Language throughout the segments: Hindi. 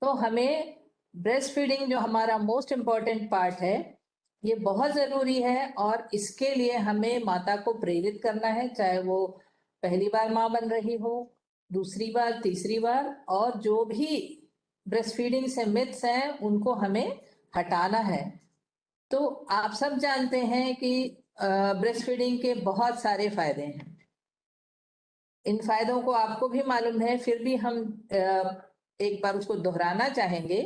तो हमें ब्रेस्ट फीडिंग जो हमारा मोस्ट इम्पॉर्टेंट पार्ट है, ये बहुत ज़रूरी है और इसके लिए हमें माता को प्रेरित करना है, चाहे वो पहली बार माँ बन रही हो, दूसरी बार, तीसरी बार, और जो भी ब्रेस्ट फीडिंग से मिथ्स हैं उनको हमें हटाना है। तो आप सब जानते हैं कि ब्रेस्ट फीडिंग के बहुत सारे फायदे हैं। इन फायदों को आपको भी मालूम है, फिर भी हम एक बार उसको दोहराना चाहेंगे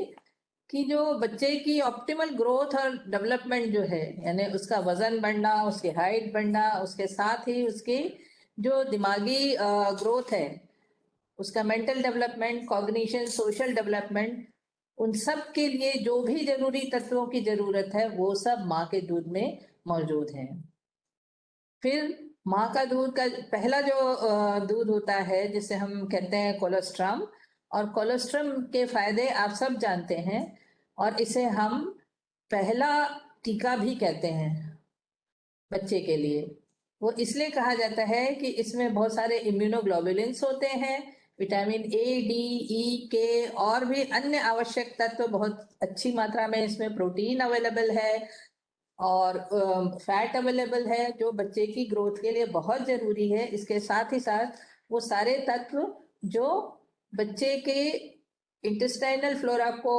कि जो बच्चे की ऑप्टिमल ग्रोथ और डेवलपमेंट जो है, यानी उसका वजन बढ़ना, उसकी हाइट बढ़ना, उसके साथ ही उसकी जो दिमागी ग्रोथ है, उसका mental development, cognition, social development, उन सब के लिए जो भी जरूरी तत्वों की जरूरत है वो सब माँ के दूध में मौजूद है। फिर माँ का दूध का पहला जो दूध होता है जिसे हम कहते हैं कोलेस्ट्रम, और कोलेस्ट्रम के फायदे आप सब जानते हैं, और इसे हम पहला टीका भी कहते हैं बच्चे के लिए। वो इसलिए कहा जाता है कि इसमें बहुत सारे इम्यूनोग्लोबुलिन्स होते हैं, विटामिन ए, डी, ई, के और भी अन्य आवश्यक तत्व बहुत अच्छी मात्रा में इसमें प्रोटीन अवेलेबल है, और फैट अवेलेबल है जो बच्चे की ग्रोथ के लिए बहुत जरूरी है। इसके साथ ही साथ वो सारे तत्व जो बच्चे के इंटेस्टाइनल फ्लोरा को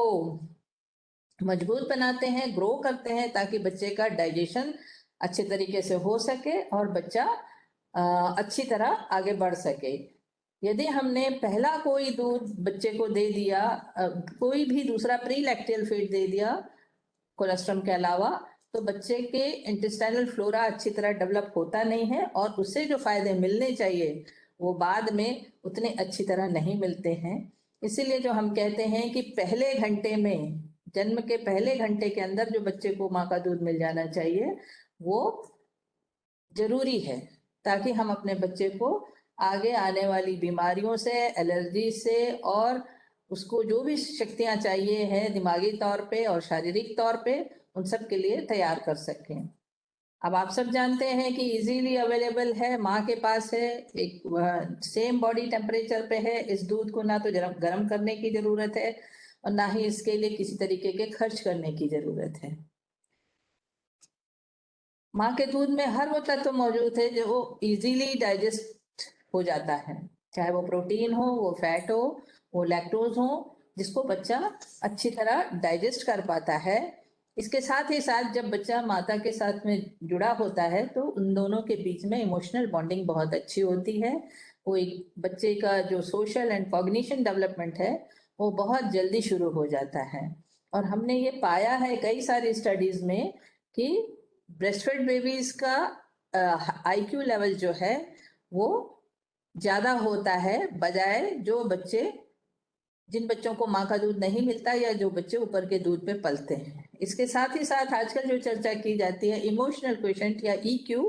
मजबूत बनाते हैं, ग्रो करते हैं, ताकि बच्चे का डाइजेशन अच्छे तरीके से हो सके और बच्चा अच्छी तरह आगे बढ़ सके। यदि हमने पहला कोई दूध बच्चे को दे दिया, कोई भी दूसरा प्री लैक्टियल फीड दे दिया कोलेस्ट्रम के अलावा, तो बच्चे के इंटेस्टाइनल फ्लोरा अच्छी तरह डेवलप होता नहीं है और उससे जो फायदे मिलने चाहिए वो बाद में उतने अच्छी तरह नहीं मिलते हैं। इसीलिए जो हम कहते हैं कि पहले घंटे में, जन्म के पहले घंटे के अंदर जो बच्चे को माँ का दूध मिल जाना चाहिए वो जरूरी है, ताकि हम अपने बच्चे को आगे आने वाली बीमारियों से, एलर्जी से, और उसको जो भी शक्तियां चाहिए हैं दिमागी तौर पे और शारीरिक तौर पे, उन सब के लिए तैयार कर सकें। अब आप सब जानते हैं कि इजीली अवेलेबल है, माँ के पास है, एक सेम बॉडी टेम्परेचर पे है। इस दूध को ना तो गर्म करने की जरूरत है और ना ही इसके लिए किसी तरीके के खर्च करने की जरूरत है। माँ के दूध में हर वो तत्व मौजूद है जो इजीली डाइजेस्ट हो जाता है, चाहे वो प्रोटीन हो, वो फैट हो, वो लैक्टोज हो, जिसको बच्चा अच्छी तरह डाइजेस्ट कर पाता है। इसके साथ ही साथ जब बच्चा माता के साथ में जुड़ा होता है तो उन दोनों के बीच में इमोशनल बॉन्डिंग बहुत अच्छी होती है। वो एक बच्चे का जो सोशल एंड कॉग्निशन डेवलपमेंट है वो बहुत जल्दी शुरू हो जाता है। और हमने ये पाया है कई सारी स्टडीज में कि ब्रेस्टफेड बेबीज का आईक्यू लेवल जो है वो ज्यादा होता है, बजाय जो बच्चे, जिन बच्चों को माँ का दूध नहीं मिलता या जो बच्चे ऊपर के दूध पे पलते हैं। इसके साथ ही साथ आजकल जो चर्चा की जाती है इमोशनल क्वेशंट या ईक्यू,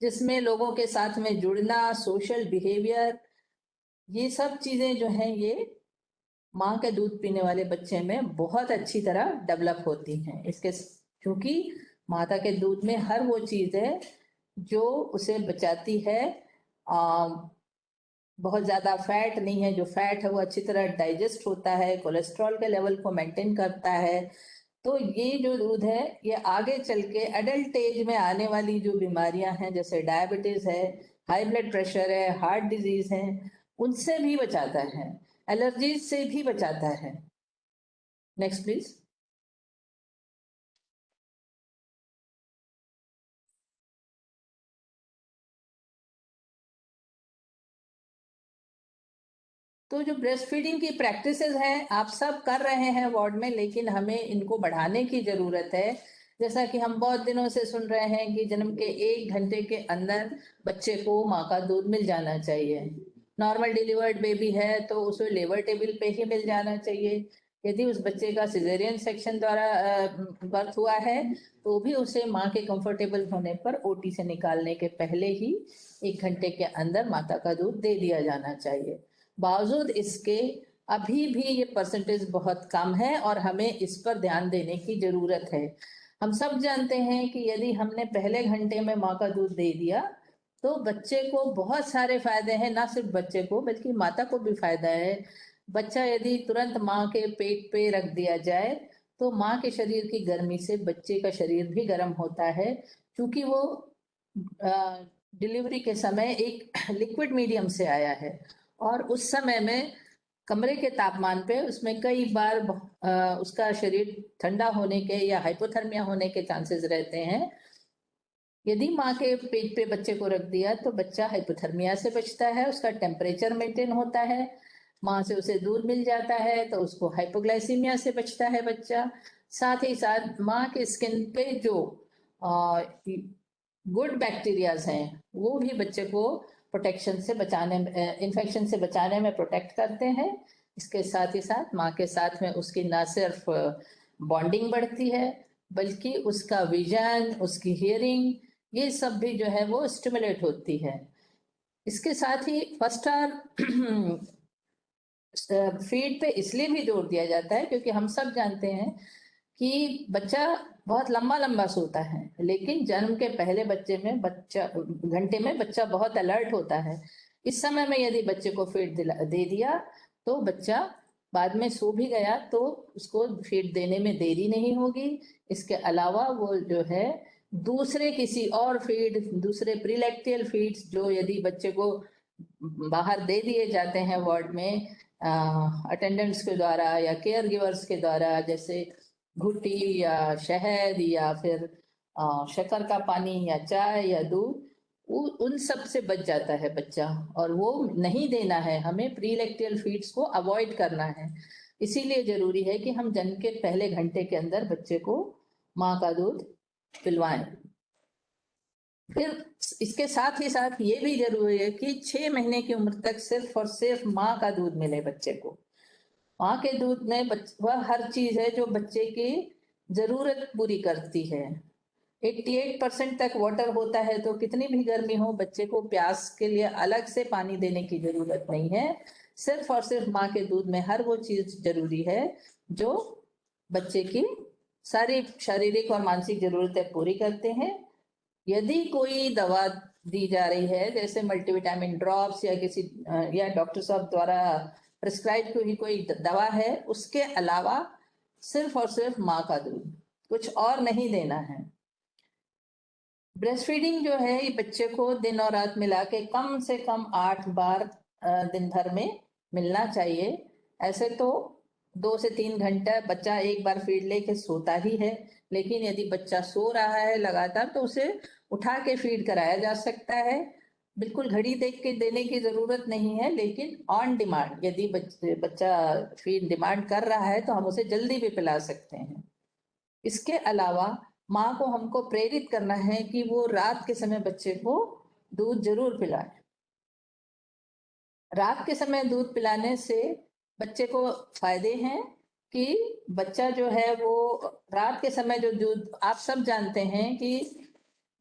जिसमें लोगों के साथ में जुड़ना, सोशल बिहेवियर, ये सब चीजें जो हैं ये माँ के दूध पीने वाले बच्चे में बहुत अच्छी तरह डेवलप होती हैं। इसके क्योंकि माता के दूध में हर वो चीज है जो उसे बचाती है, आ, बहुत ज्यादा फैट नहीं है, जो फैट है वो अच्छी तरह डाइजेस्ट होता है, कोलेस्ट्रॉल के लेवल को मेंटेन करता है। तो ये जो दूध है ये आगे चल के एडल्ट एज में आने वाली जो बीमारियां हैं, जैसे डायबिटीज है, हाई ब्लड प्रेशर है, हार्ट डिजीज है, उनसे भी बचाता है, एलर्जीज से भी बचाता है। Next please. तो जो ब्रेस्ट फीडिंग की प्रैक्टिसेस हैं आप सब कर रहे हैं वार्ड में, लेकिन हमें इनको बढ़ाने की जरूरत है। जैसा कि हम बहुत दिनों से सुन रहे हैं कि जन्म के 1 घंटे के अंदर बच्चे को माँ का दूध मिल जाना चाहिए। नॉर्मल डिलीवर्ड बेबी है तो उसे लेबर टेबल पे ही मिल जाना चाहिए। यदि उस बच्चे का सिजेरियन सेक्शन द्वारा बर्थ हुआ है तो भी उसे माँ के कंफर्टेबल होने पर ओटी से निकालने के पहले ही 1 घंटे के अंदर माता का दूध दे दिया जाना चाहिए। बावजूद इसके अभी भी ये परसेंटेज बहुत कम है और हमें इस पर ध्यान देने की जरूरत है। हम सब जानते हैं कि यदि हमने पहले घंटे में माँ का दूध दे दिया तो बच्चे को बहुत सारे फायदे हैं, ना सिर्फ बच्चे को बल्कि माता को भी फायदा है। बच्चा यदि तुरंत माँ के पेट पे रख दिया जाए तो माँ के शरीर की गर्मी से बच्चे का शरीर भी गर्म होता है, क्योंकि वो डिलीवरी के समय एक लिक्विड मीडियम से आया है और उस समय में कमरे के तापमान पे उसमें कई बार उसका शरीर ठंडा होने के या हाइपोथर्मिया होने के चांसेस रहते हैं। यदि माँ के पेट पे बच्चे को रख दिया तो बच्चा हाइपोथर्मिया से बचता है, उसका टेम्परेचर मेंटेन होता है, माँ से उसे दूध मिल जाता है तो उसको हाइपोग्लाइसीमिया से बचता है बच्चा। साथ ही साथ माँ के स्किन पे जो गुड बैक्टीरियाज हैं वो भी बच्चे को प्रोटेक्शन से बचाने इन्फेक्शन से बचाने में प्रोटेक्ट करते हैं। इसके साथ ही साथ माँ के साथ में उसकी ना सिर्फ बॉन्डिंग बढ़ती है बल्कि उसका विजन, उसकी हियरिंग, ये सब भी जो है वो स्टिमुलेट होती है। इसके साथ ही फर्स्ट आवर फीड पे इसलिए भी जोर दिया जाता है क्योंकि हम सब जानते हैं कि बच्चा बहुत लंबा लंबा सोता है, लेकिन जन्म के पहले बच्चे में बच्चा घंटे में बच्चा बहुत अलर्ट होता है। इस समय में यदि बच्चे को फीड दे दिया तो बच्चा बाद में सो भी गया तो उसको फीड देने में देरी नहीं होगी। इसके अलावा वो जो है दूसरे किसी और फीड, दूसरे प्रीलैक्टियल फीड्स जो यदि बच्चे को बाहर दे दिए जाते हैं वार्ड में अटेंडेंट्स के द्वारा या केयर गिवर्स के द्वारा, जैसे घुट्टी या शहद या फिर शक्कर का पानी या चाय या दूध, उन सब से बच जाता है बच्चा। और वो नहीं देना है, हमें प्रीलैक्टियल फीड्स को अवॉइड करना है। इसीलिए जरूरी है कि हम जन्म के पहले घंटे के अंदर बच्चे को माँ का दूध पिलवाएं। फिर इसके साथ ही साथ ये भी जरूरी है कि 6 महीने की उम्र तक सिर्फ और सिर्फ माँ का दूध मिले बच्चे को। माँ के दूध में वह हर चीज है जो बच्चे की जरूरत पूरी करती है। 88% तक वाटर होता है तो कितनी भी गर्मी हो बच्चे को प्यास के लिए अलग से पानी देने की जरूरत नहीं है। सिर्फ और सिर्फ माँ के दूध में हर वो चीज जरूरी है जो बच्चे की सारी शारीरिक और मानसिक जरूरतें पूरी करते हैं। यदि कोई दवा दी जा रही है जैसे मल्टीविटामिन ड्रॉप्स या किसी या डॉक्टर साहब द्वारा प्रिस्क्राइब हुई कोई दवा है, उसके अलावा सिर्फ और सिर्फ माँ का दूध, कुछ और नहीं देना है। ब्रेस्ट फीडिंग जो है ये बच्चे को दिन और रात मिला के कम से कम 8 बार दिन भर में मिलना चाहिए। ऐसे तो 2 से 3 घंटा बच्चा एक बार फीड लेके सोता ही है, लेकिन यदि बच्चा सो रहा है लगातार तो उसे उठा के फीड कराया जा सकता है। बिल्कुल घड़ी देख के देने की जरूरत नहीं है, लेकिन ऑन डिमांड यदि बच्चा फीड डिमांड कर रहा है तो हम उसे जल्दी भी पिला सकते हैं। इसके अलावा माँ को हमको प्रेरित करना है कि वो रात के समय बच्चे को दूध जरूर पिलाए। रात के समय दूध पिलाने से बच्चे को फायदे हैं कि बच्चा जो है वो रात के समय जो दूध, आप सब जानते हैं कि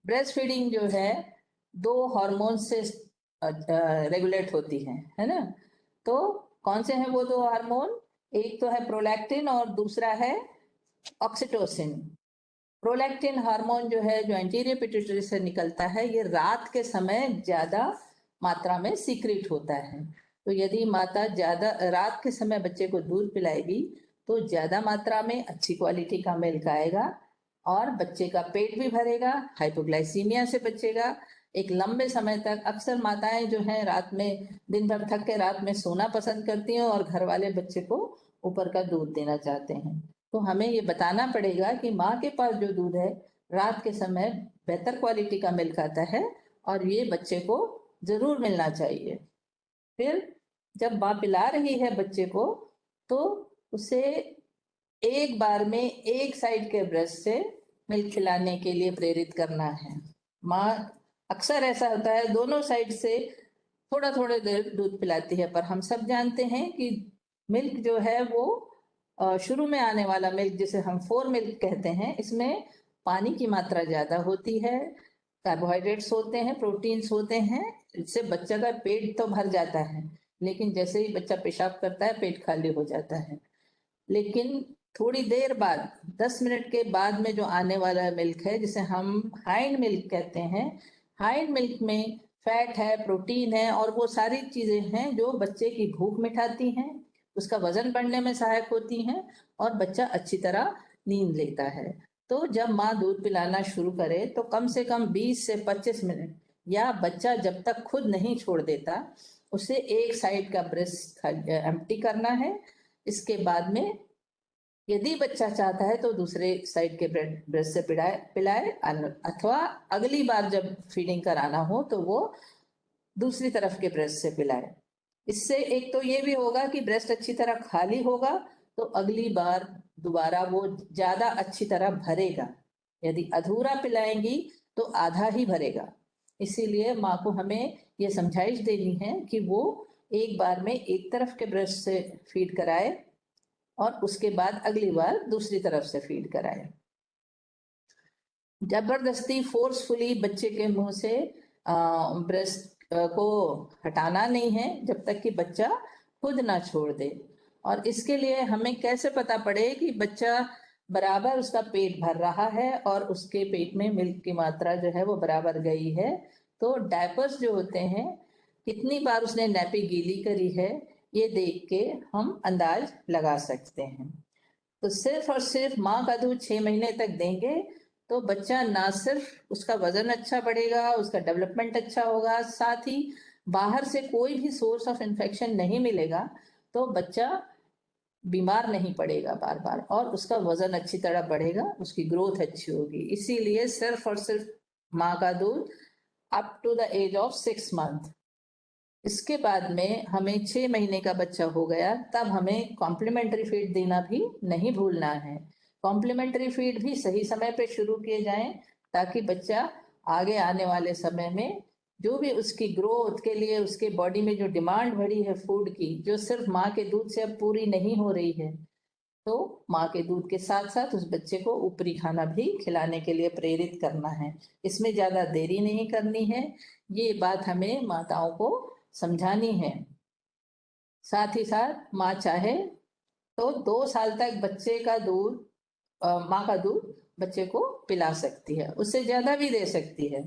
ब्रेस्ट फीडिंग जो है 2 हार्मोन से रेगुलेट होती है ना। तो कौन से हैं वो 2 हार्मोन? एक तो है प्रोलैक्टिन और दूसरा है ऑक्सीटोसिन। प्रोलैक्टिन हार्मोन जो है जो एंटीरियर पिट्यूटरी से निकलता है, ये रात के समय ज्यादा मात्रा में सीक्रेट होता है। तो यदि माता ज्यादा रात के समय बच्चे को दूध पिलाएगी तो ज्यादा मात्रा में अच्छी क्वालिटी का मिल्क आएगा और बच्चे का पेट भी भरेगा, हाइपोग्लाइसीमिया से बचेगा। एक लंबे समय तक अक्सर माताएं जो हैं रात में दिन भर थक के रात में सोना पसंद करती हैं और घर वाले बच्चे को ऊपर का दूध देना चाहते हैं। तो हमें ये बताना पड़ेगा कि माँ के पास जो दूध है रात के समय बेहतर क्वालिटी का मिल्क आता है और ये बच्चे को जरूर मिलना चाहिए। फिर जब माँ पिला रही है बच्चे को तो उसे एक बार में एक साइड के ब्रेस्ट से मिल्क खिलाने के लिए प्रेरित करना है। माँ अक्सर ऐसा होता है दोनों साइड से थोड़ा थोड़ा देर दूध पिलाती है, पर हम सब जानते हैं कि मिल्क जो है वो शुरू में आने वाला मिल्क जिसे हम 4 मिल्क कहते हैं, इसमें पानी की मात्रा ज्यादा होती है, कार्बोहाइड्रेट्स होते हैं, प्रोटीन्स होते हैं। इससे बच्चा का पेट तो भर जाता है, लेकिन जैसे ही बच्चा पेशाब करता है पेट खाली हो जाता है। लेकिन थोड़ी देर बाद 10 मिनट के बाद में जो आने वाला मिल्क है जिसे हम हाइंड मिल्क कहते हैं, हाइंड मिल्क में फैट है, प्रोटीन है और वो सारी चीजें हैं जो बच्चे की भूख मिटाती हैं, उसका वजन बढ़ने में सहायक होती हैं और बच्चा अच्छी तरह नींद लेता है। तो जब माँ दूध पिलाना शुरू करे तो कम से कम 20 से 25 मिनट या बच्चा जब तक खुद नहीं छोड़ देता उसे एक साइड का ब्रेस्ट एम्प्टी करना है। इसके बाद में यदि बच्चा चाहता है तो दूसरे साइड के ब्रेस्ट से पिलाए अथवा अगली बार जब फीडिंग कराना हो तो वो दूसरी तरफ के ब्रेस्ट से पिलाए। इससे एक तो ये भी होगा कि ब्रेस्ट अच्छी तरह खाली होगा तो अगली बार दोबारा वो ज्यादा अच्छी तरह भरेगा। यदि अधूरा पिलाएंगी तो आधा ही भरेगा। इसीलिए माँ को हमें ये समझाइश देनी है कि वो एक बार में एक तरफ के ब्रेस्ट से फीड कराए और उसके बाद अगली बार दूसरी तरफ से फीड कराए। जबरदस्ती फोर्सफुली बच्चे के मुंह से ब्रेस्ट को हटाना नहीं है जब तक कि बच्चा खुद ना छोड़ दे। और इसके लिए हमें कैसे पता पड़े कि बच्चा बराबर उसका पेट भर रहा है और उसके पेट में मिल्क की मात्रा जो है वो बराबर गई है। तो डायपर्स जो होते हैं कितनी बार उसने नैपी गीली करी है ये देख के हम अंदाज लगा सकते हैं। तो सिर्फ और सिर्फ माँ का दूध 6 महीने तक देंगे तो बच्चा ना सिर्फ उसका वजन अच्छा बढ़ेगा, उसका डेवलपमेंट अच्छा होगा, साथ ही बाहर से कोई भी सोर्स ऑफ इन्फेक्शन नहीं मिलेगा तो बच्चा बीमार नहीं पड़ेगा बार बार और उसका वजन अच्छी तरह बढ़ेगा, उसकी ग्रोथ अच्छी होगी। इसीलिए सिर्फ और सिर्फ माँ का दूध up to the age of 6 month. इसके बाद में हमें 6 महीने का बच्चा हो गया तब हमें कॉम्प्लीमेंट्री फीड देना भी नहीं भूलना है। कॉम्प्लीमेंट्री फीड भी सही समय पे शुरू किए जाएं ताकि बच्चा आगे आने वाले समय में जो भी उसकी ग्रोथ के लिए उसके बॉडी में जो डिमांड बढ़ी है फूड की, जो सिर्फ माँ के दूध से अब पूरी नहीं हो रही है, तो माँ के दूध के साथ साथ उस बच्चे को ऊपरी खाना भी खिलाने के लिए प्रेरित करना है। इसमें ज्यादा देरी नहीं करनी है, ये बात हमें माताओं को समझानी है। साथ ही साथ माँ चाहे तो 2 साल तक बच्चे का दूध माँ का दूध बच्चे को पिला सकती है, उससे ज्यादा भी दे सकती है,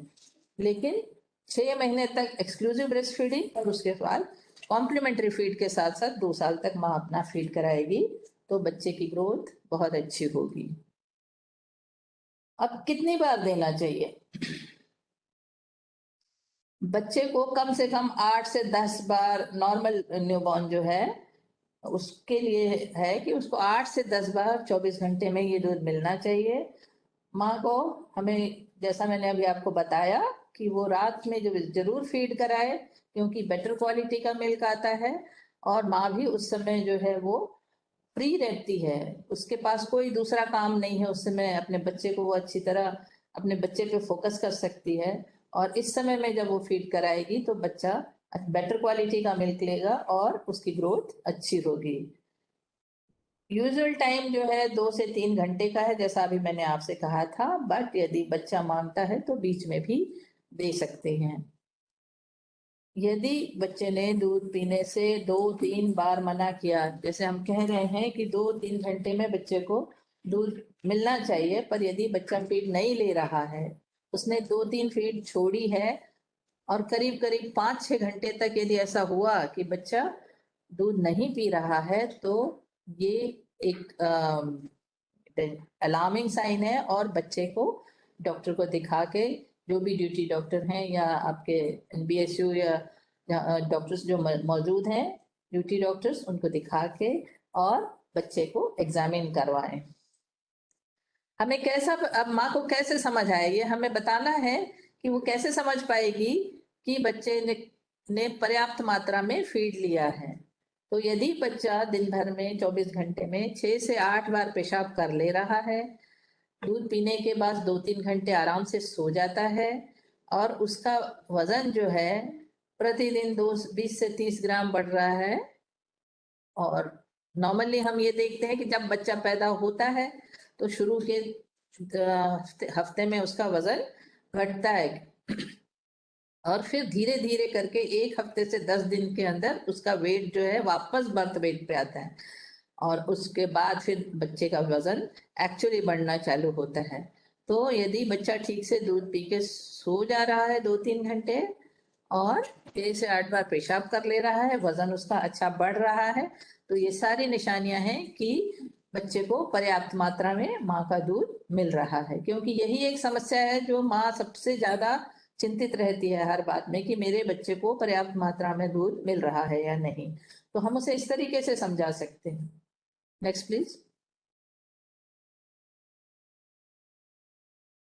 लेकिन 6 महीने तक एक्सक्लूसिव ब्रेस्ट फीडिंग और उसके बाद कॉम्प्लीमेंट्री फीड के साथ साथ 2 साल तक माँ अपना फीड कराएगी तो बच्चे की ग्रोथ बहुत अच्छी होगी। अब कितनी बार देना चाहिए? बच्चे को कम से कम 8 से 10 बार, नॉर्मल न्यूबॉर्न जो है उसके लिए है कि उसको 8 से 10 बार 24 घंटे में ये दूध मिलना चाहिए। माँ को हमें, जैसा मैंने अभी आपको बताया, कि वो रात में जो जरूर फीड कराए क्योंकि बेटर क्वालिटी का मिल्क आता है और माँ भी उस समय जो है वो फ्री रहती है, उसके पास कोई दूसरा काम नहीं है, उस समय अपने बच्चे को वो अच्छी तरह अपने बच्चे पे फोकस कर सकती है और इस समय में जब वो फीड कराएगी तो बच्चा बेटर क्वालिटी का मिल्क लेगा और उसकी ग्रोथ अच्छी होगी। यूजुअल टाइम जो है 2 से 3 घंटे का है जैसा अभी मैंने आपसे कहा था, बट यदि बच्चा मांगता है तो बीच में भी दे सकते हैं। यदि बच्चे ने दूध पीने से 2-3 बार मना किया, जैसे हम कह रहे हैं कि 2-3 घंटे में बच्चे को दूध मिलना चाहिए, पर यदि बच्चा फीड नहीं ले रहा है, उसने 2-3 फीड छोड़ी है और करीब करीब 5-6 घंटे तक यदि ऐसा हुआ कि बच्चा दूध नहीं पी रहा है तो ये एक अलार्मिंग साइन है और बच्चे को डॉक्टर को दिखा के, जो भी ड्यूटी डॉक्टर हैं या आपके एनबीएसयू या डॉक्टर्स जो मौजूद हैं, ड्यूटी डॉक्टर्स, उनको दिखा के और बच्चे को एग्जामिन करवाएं। हमें कैसा, अब माँ को कैसे समझ आए ये हमें बताना है कि वो कैसे समझ पाएगी कि बच्चे ने पर्याप्त मात्रा में फीड लिया है। तो यदि बच्चा दिन भर में 24 घंटे में 6 से 8 बार पेशाब कर ले रहा है, दूध पीने के बाद 2-3 घंटे आराम से सो जाता है और उसका वजन जो है प्रतिदिन 20 से 30 ग्राम बढ़ रहा है, और नॉर्मली हम ये देखते हैं कि जब बच्चा पैदा होता है तो शुरू के हफ्ते में उसका वजन घटता है और फिर धीरे धीरे करके 1 हफ्ते से 10 दिन के अंदर उसका वेट जो है वापस बर्थ वेट पे आता है और उसके बाद फिर बच्चे का वजन एक्चुअली बढ़ना चालू होता है। तो यदि बच्चा ठीक से दूध पी के सो जा रहा है 2-3 घंटे और 6 से 8 बार पेशाब कर ले रहा है, वजन उसका अच्छा बढ़ रहा है, तो ये सारी निशानियां हैं कि बच्चे को पर्याप्त मात्रा में माँ का दूध मिल रहा है। क्योंकि यही एक समस्या है जो माँ सबसे ज्यादा चिंतित रहती है हर बात में, कि मेरे बच्चे को पर्याप्त मात्रा में दूध मिल रहा है या नहीं। तो हम उसे इस तरीके से समझा सकते हैं। Next please.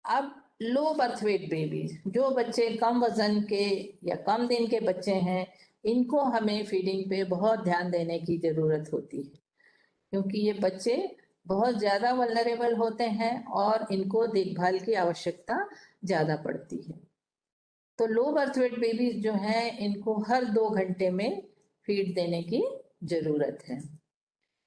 अब लो बर्थ वेट बेबीज, जो बच्चे कम वजन के या कम दिन के बच्चे हैं, इनको हमें फीडिंग पे बहुत ध्यान देने की जरूरत होती है, क्योंकि ये बच्चे बहुत ज्यादा वल्नरेबल होते हैं और इनको देखभाल की आवश्यकता ज्यादा पड़ती है। तो लो बर्थ वेट बेबीज जो हैं, इनको हर 2 घंटे में फीड देने की जरूरत है।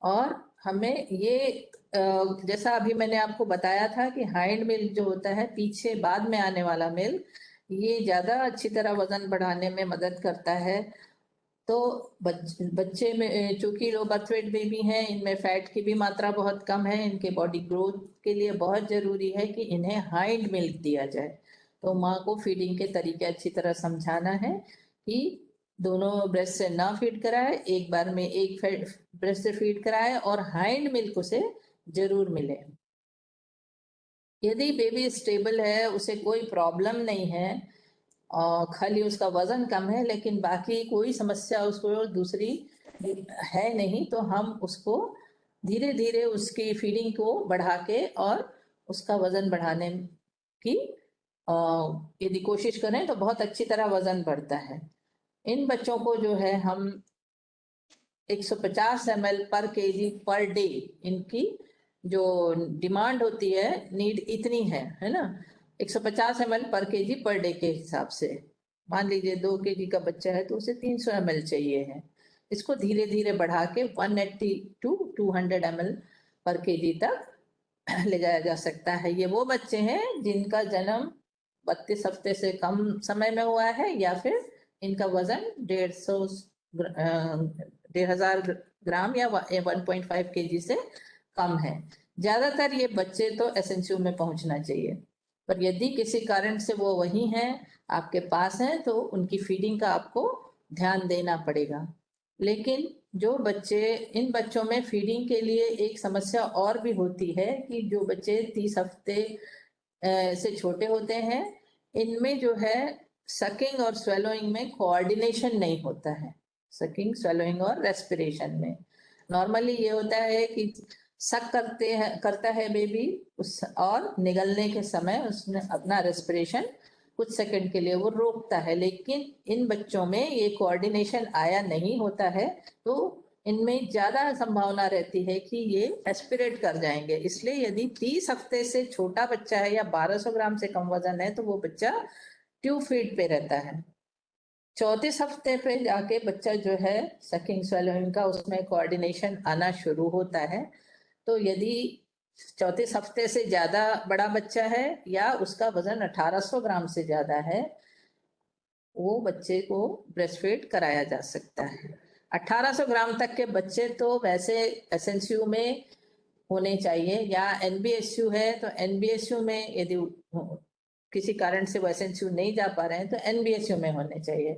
और हमें ये जैसा अभी मैंने आपको बताया था कि हाइंड मिल्क जो होता है, पीछे बाद में आने वाला मिल्क, ये ज्यादा अच्छी तरह वजन बढ़ाने में मदद करता है। तो बच्चे में चूंकि लो बर्थ वेट बेबी हैं, इनमें फैट की भी मात्रा बहुत कम है, इनके बॉडी ग्रोथ के लिए बहुत जरूरी है कि इन्हें हाइंड मिल्क दिया जाए। तो माँ को फीडिंग के तरीके अच्छी तरह समझाना है कि दोनों ब्रेस्ट से ना फीड कराए, एक बार में एक ब्रेस्ट से फीड कराए और हाइंड मिल्क उसे जरूर मिले। यदि बेबी स्टेबल है, उसे कोई प्रॉब्लम नहीं है और खाली उसका वजन कम है, लेकिन बाकी कोई समस्या उसको दूसरी है नहीं, तो हम उसको धीरे धीरे उसकी फीडिंग को बढ़ा के और उसका वजन बढ़ाने की यदि कोशिश करें तो बहुत अच्छी तरह वजन बढ़ता है। इन बच्चों को जो है हम 150 ml पर केजी पर डे, इनकी जो डिमांड होती है, नीड इतनी है ना, 150 ml पर केजी पर डे के हिसाब से। मान लीजिए 2 केजी का बच्चा है तो उसे 300 ml चाहिए है। इसको धीरे धीरे बढ़ा के 180 टू 200 ml पर केजी तक ले जाया जा सकता है। ये वो बच्चे हैं जिनका जन्म 32 हफ्ते से कम समय में हुआ है, या फिर इनका वजन 1,500 ग्राम या 1.5 केजी से कम है। ज्यादातर ये बच्चे तो एसएनसीयू में पहुंचना चाहिए, पर यदि किसी कारण से वो वही हैं, आपके पास हैं, तो उनकी फीडिंग का आपको ध्यान देना पड़ेगा। लेकिन जो बच्चे, इन बच्चों में फीडिंग के लिए एक समस्या और भी होती है कि जो बच्चे 30 हफ्ते से छोटे होते हैं, इनमें जो है सकिंग और स्वेलोइंग में कोऑर्डिनेशन नहीं होता है। सकिंग, स्वेलोइंग और रेस्पिरेशन में नॉर्मली ये होता है कि सक करता है बेबी उस, और निगलने के समय उसने अपना रेस्पिरेशन कुछ सेकंड के लिए वो रोकता है, लेकिन इन बच्चों में ये कोऑर्डिनेशन आया नहीं होता है, तो इनमें ज्यादा संभावना रहती है कि ये एस्पिरेट कर जाएंगे। इसलिए यदि 30 हफ्ते से छोटा बच्चा है या 1200 ग्राम से कम वजन है, तो वो बच्चा ट्यूब फीड पे रहता है। 34 हफ्ते पे जाके बच्चा जो है सकिंग स्वेलोइंग का, उसमें कोऑर्डिनेशन आना शुरू होता है। तो यदि 34 हफ्ते से ज्यादा बड़ा बच्चा है या उसका वजन 1800 ग्राम से ज्यादा है, वो बच्चे को ब्रेस्ट फीड कराया जा सकता है। 1800 ग्राम तक के बच्चे तो वैसे एसएनसीयू में होने चाहिए, या एनबीएसयू है तो एनबीएसयू में, यदि किसी कारण से वो एसएनसीयू नहीं जा पा रहे हैं तो एनबीएसयू में होने चाहिए।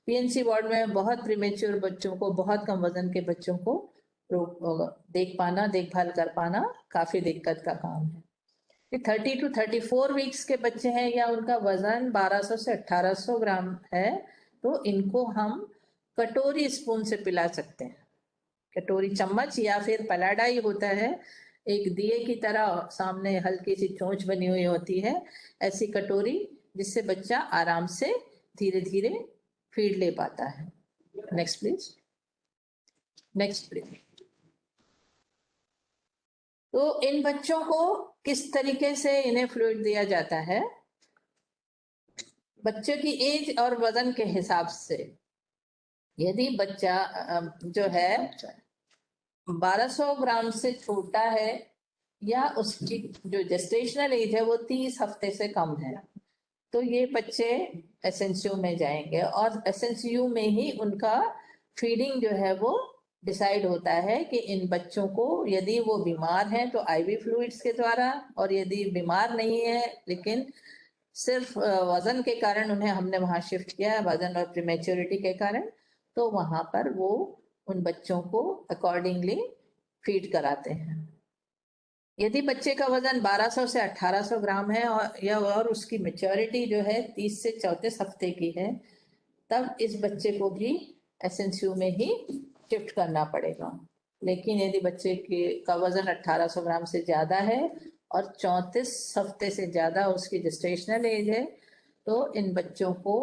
पीएनसी वार्ड में बहुत प्रीमेच्योर बच्चों को, बहुत कम वजन के बच्चों को देख पाना, देखभाल कर पाना काफी दिक्कत का काम है। 30 to 34 वीक्स के बच्चे हैं या उनका वजन 1200 से 1800 ग्राम है, तो इनको हम कटोरी स्पून से पिला सकते हैं। कटोरी चम्मच या फिर पलाडाई होता है, एक दिए की तरह सामने हल्की सी चोंच बनी हुई होती है, ऐसी कटोरी, जिससे बच्चा आराम से धीरे धीरे फीड ले पाता है। Next please. Next please. तो इन बच्चों को किस तरीके से इन्हें फ्लूइड दिया जाता है? बच्चों की एज और वजन के हिसाब से। यदि बच्चा जो है 1200 ग्राम से छोटा है या उसकी जो जेस्टेशनल एज है वो 30 हफ्ते से कम है, तो ये बच्चे एसएनसीयू में जाएंगे, और एसएनसीयू में ही उनका फीडिंग जो है वो डिसाइड होता है कि इन बच्चों को, यदि वो बीमार हैं तो आईवी फ्लूइड्स के द्वारा, और यदि बीमार नहीं है लेकिन सिर्फ वजन के कारण उन्हें हमने वहां शिफ्ट किया है, वजन और प्रीमेच्योरिटी के कारण, तो वहां पर वो उन बच्चों को अकॉर्डिंगली फीड कराते हैं। यदि बच्चे का वजन 1200 से 1800 ग्राम है और उसकी मेच्योरिटी जो है 30 से 34 हफ्ते की है, तब इस बच्चे को भी एसएनसीयू में ही शिफ्ट करना पड़ेगा। लेकिन यदि बच्चे का वजन 1800 ग्राम से ज्यादा है और 34 हफ्ते से ज्यादा उसकी जेस्टेशनल एज है, तो इन बच्चों को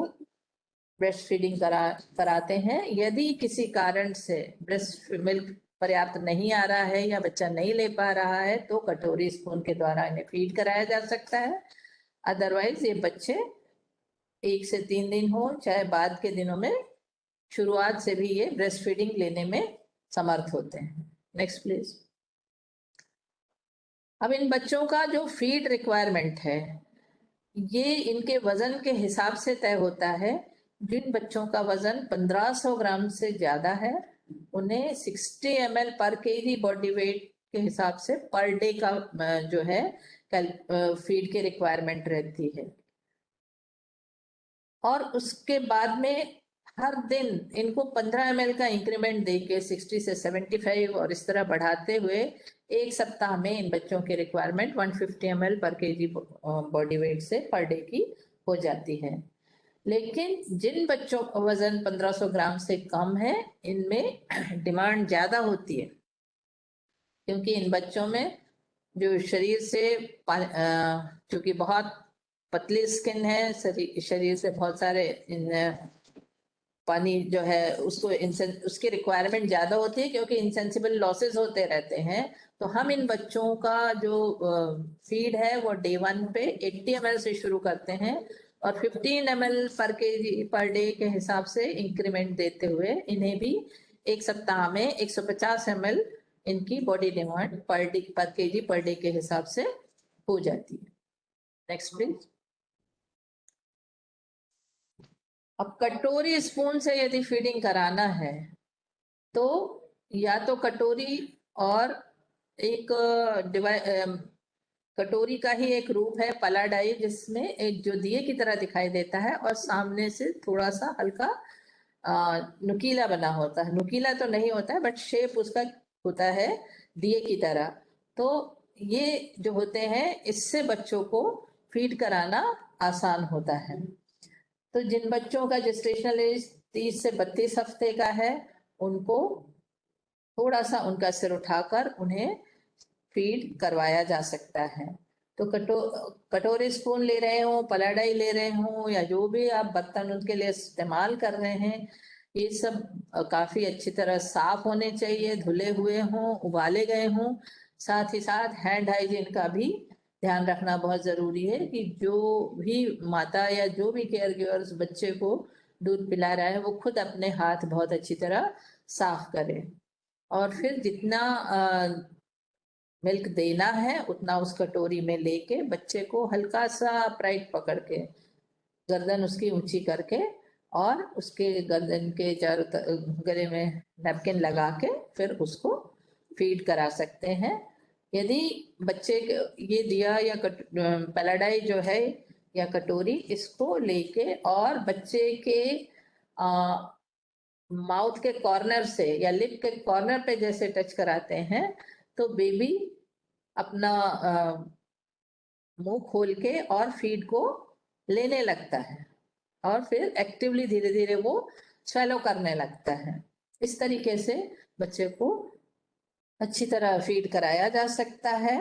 ब्रेस्ट फीडिंग कराते हैं। यदि किसी कारण से ब्रेस्ट मिल्क पर्याप्त नहीं आ रहा है या बच्चा नहीं ले पा रहा है, तो कटोरी स्पून के द्वारा इन्हें फीड कराया जा सकता है। अदरवाइज ये बच्चे 1 से 3 दिन हो चाहे बाद के दिनों में, शुरुआत से भी ये ब्रेस्ट फीडिंग लेने में समर्थ होते हैं। Next please. अब इन बच्चों का जो फीड रिक्वायरमेंट है, ये इनके वजन के हिसाब से तय होता है। जिन बच्चों का वजन 1500 ग्राम से ज्यादा है, उन्हें 60 ml पर केजी बॉडी वेट के हिसाब से पर डे का जो है फीड की रिक्वायरमेंट रहती है। और उसके बाद में हर दिन इनको 15 ml का इंक्रीमेंट देके 60 से 75 और इस तरह बढ़ाते हुए एक सप्ताह में इन बच्चों की रिक्वायरमेंट 150 ml पर केजी बॉडी वेट से पर डे की हो जाती है। लेकिन जिन बच्चों का वजन 1500 ग्राम से कम है, इनमें डिमांड ज्यादा होती है, क्योंकि इन बच्चों में जो शरीर से चूंकि बहुत पतली स्किन है, शरीर से बहुत सारे पानी जो है उसको उसकी रिक्वायरमेंट ज्यादा होती है, क्योंकि इंसेंसिबल लॉसेस होते रहते हैं। तो हम इन बच्चों का जो फीड है वो डे 1 पे 80 ml से शुरू करते हैं और 15 ml पर केजी पर डे के हिसाब से इंक्रीमेंट देते हुए इन्हें भी एक सप्ताह में 150 ml इनकी बॉडी डिमांड पर केजी पर डे के हिसाब से हो जाती है। Next please. अब कटोरी स्पून से यदि फीडिंग कराना है, तो या तो कटोरी और एक कटोरी का ही एक रूप है पलाडाई, जिसमें एक जो दिए की तरह दिखाई देता है और सामने से थोड़ा सा हल्का नुकीला बना होता है। नुकीला तो नहीं होता है, बट शेप उसका होता है दिए की तरह। तो ये जो होते हैं, इससे बच्चों को फीड कराना आसान होता है। तो जिन बच्चों का जेस्टेशनल एज 30 से 32 हफ्ते का है, उनको थोड़ा सा उनका सिर उठाकर उन्हें फीड करवाया जा सकता है। तो कटोरी स्पून ले रहे हो, पलाडाई ले रहे हो, या जो भी आप बर्तन उनके लिए इस्तेमाल कर रहे हैं, ये सब काफी अच्छी तरह साफ होने चाहिए, धुले हुए हों, उबाले गए हों। साथ ही साथ हैंड हाइजीन का भी ध्यान रखना बहुत जरूरी है कि जो भी माता या जो भी केयर गिवर्स बच्चे को दूध पिला रहा है, वो खुद अपने हाथ बहुत अच्छी तरह साफ करे और फिर जितना मिल्क देना है उतना उस कटोरी में लेके बच्चे को हल्का सा अपराइट पकड़ के, गर्दन उसकी ऊंची करके और उसके गर्दन के चारों गले में नैपकिन लगा के फिर उसको फीड करा सकते हैं। यदि बच्चे ये दिया या पैलाडाई जो है या कटोरी, इसको लेके और बच्चे के माउथ के कॉर्नर से या लिप के कॉर्नर पे जैसे टच कराते हैं, तो बेबी अपना मुंह खोल के और फीड को लेने लगता है और फिर एक्टिवली धीरे धीरे वो स्वेलो करने लगता है। इस तरीके से बच्चे को अच्छी तरह फीड कराया जा सकता है।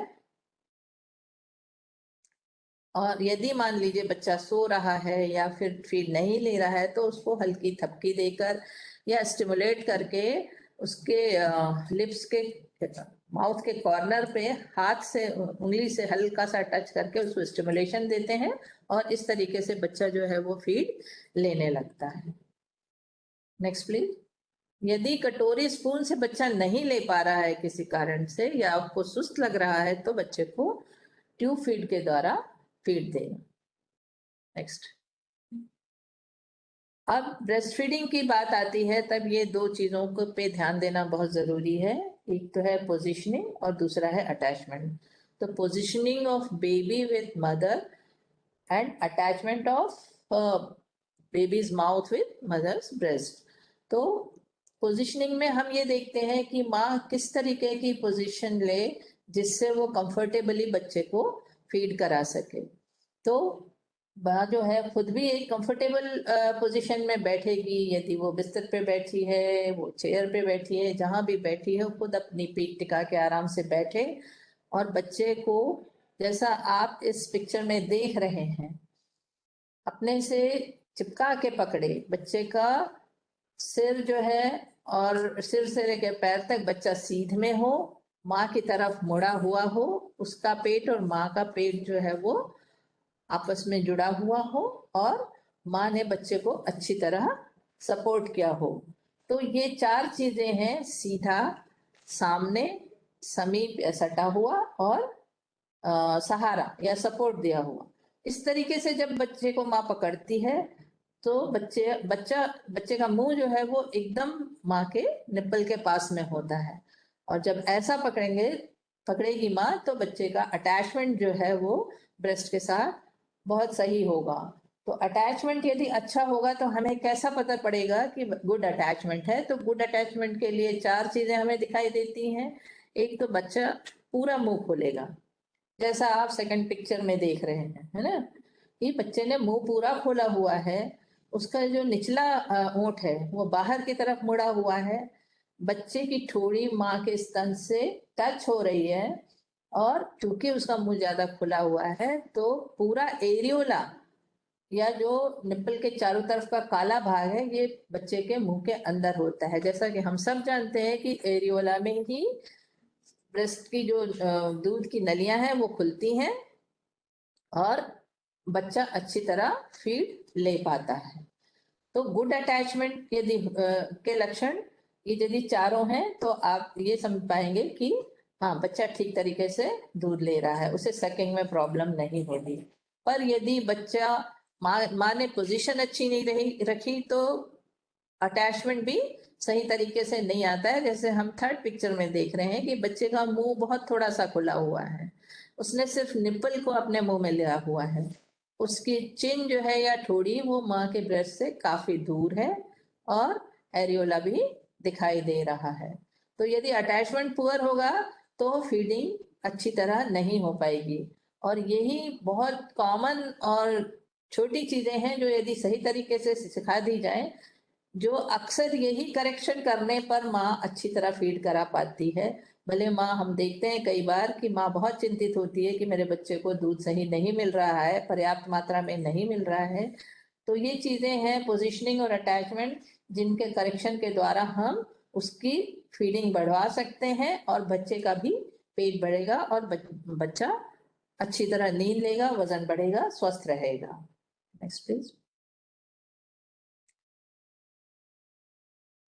और यदि मान लीजिए बच्चा सो रहा है या फिर फीड नहीं ले रहा है, तो उसको हल्की थपकी देकर या स्टिमुलेट करके उसके लिप्स के माउथ के कॉर्नर पे हाथ से उंगली से हल्का सा टच करके उसको स्टिमुलेशन देते हैं और इस तरीके से बच्चा जो है वो फीड लेने लगता है। Next please. यदि कटोरी स्पून से बच्चा नहीं ले पा रहा है किसी कारण से या आपको सुस्त लग रहा है, तो बच्चे को ट्यूब फीड के द्वारा फीड दें। नेक्स्ट। अब ब्रेस्ट फीडिंग की बात आती है, तब ये दो चीजों को पे ध्यान देना बहुत जरूरी है। एक तो है पोजीशनिंग और दूसरा है अटैचमेंट। तो positioning of baby with mother and attachment of baby's mouth with mother's breast. तो पोजिशनिंग में हम ये देखते हैं कि माँ किस तरीके की पोजीशन ले जिससे वो कंफर्टेबली बच्चे को फीड करा सके। तो माँ जो है खुद भी एक कंफर्टेबल पोजीशन में बैठेगी। यदि वो बिस्तर पे बैठी है, वो चेयर पे बैठी है, जहाँ भी बैठी है, खुद अपनी पीठ टिका के आराम से बैठे और बच्चे को जैसा आप इस पिक्चर में देख रहे हैं अपने से चिपका के पकड़े। बच्चे का सिर जो है और सिर से लेकर पैर तक बच्चा सीध में हो, माँ की तरफ मुड़ा हुआ हो, उसका पेट और माँ का पेट जो है वो आपस में जुड़ा हुआ हो और माँ ने बच्चे को अच्छी तरह सपोर्ट किया हो। तो ये 4 चीजें हैं, सीधा, सामने, समीप या सटा हुआ और सहारा या सपोर्ट दिया हुआ। इस तरीके से जब बच्चे को माँ पकड़ती है तो बच्चे का मुंह जो है वो एकदम माँ के निप्पल के पास में होता है। और जब ऐसा पकड़ेगी माँ तो बच्चे का अटैचमेंट जो है वो ब्रेस्ट के साथ बहुत सही होगा। तो अटैचमेंट यदि अच्छा होगा तो हमें कैसा पता पड़ेगा कि गुड अटैचमेंट है? तो गुड अटैचमेंट के लिए 4 चीजें हमें दिखाई देती हैं। एक तो बच्चा पूरा मुंह खोलेगा, जैसा आप सेकंड पिक्चर में देख रहे हैं, है ना, कि बच्चे ने मुंह पूरा खोला हुआ है, उसका जो निचला ओंठ है वो बाहर की तरफ मुड़ा हुआ है, बच्चे की ठोड़ी माँ के स्तन से टच हो रही है और चूंकि उसका मुंह ज्यादा खुला हुआ है तो पूरा एरियोला या जो निप्पल के चारों तरफ का काला भाग है ये बच्चे के मुंह के अंदर होता है। जैसा कि हम सब जानते हैं कि एरियोला में ही ब्रेस्ट की जो दूध की नलियां हैं वो खुलती हैं और बच्चा अच्छी तरह फीड ले पाता है। तो गुड अटैचमेंट यदि के लक्षण ये यदि चारों हैं तो आप ये समझ पाएंगे कि हाँ बच्चा ठीक तरीके से दूध ले रहा है, उसे सकिंग में प्रॉब्लम नहीं होगी। पर यदि बच्चा माँ ने पोजीशन अच्छी नहीं रखी तो अटैचमेंट भी सही तरीके से नहीं आता है। जैसे हम थर्ड पिक्चर में देख रहे हैं कि बच्चे का मुंह बहुत थोड़ा सा खुला हुआ है, उसने सिर्फ निप्पल को अपने मुंह में लिया हुआ है, उसकी चिन जो है या ठोड़ी वो माँ के ब्रेस्ट से काफी दूर है और एरियोला भी दिखाई दे रहा है। तो यदि अटैचमेंट पुअर होगा तो फीडिंग अच्छी तरह नहीं हो पाएगी। और यही बहुत कॉमन और छोटी चीजें हैं जो यदि सही तरीके से सिखा दी जाए, जो अक्सर यही करेक्शन करने पर माँ अच्छी तरह फीड करा पाती है। भले माँ, हम देखते हैं कई बार कि माँ बहुत चिंतित होती है कि मेरे बच्चे को दूध सही नहीं मिल रहा है, पर्याप्त मात्रा में नहीं मिल रहा है। तो ये चीजें हैं पोजीशनिंग और अटैचमेंट जिनके करेक्शन के द्वारा हम उसकी फीडिंग बढ़वा सकते हैं और बच्चे का भी पेट बढ़ेगा और बच्चा अच्छी तरह नींद लेगा, वजन बढ़ेगा, स्वस्थ रहेगा। Next please.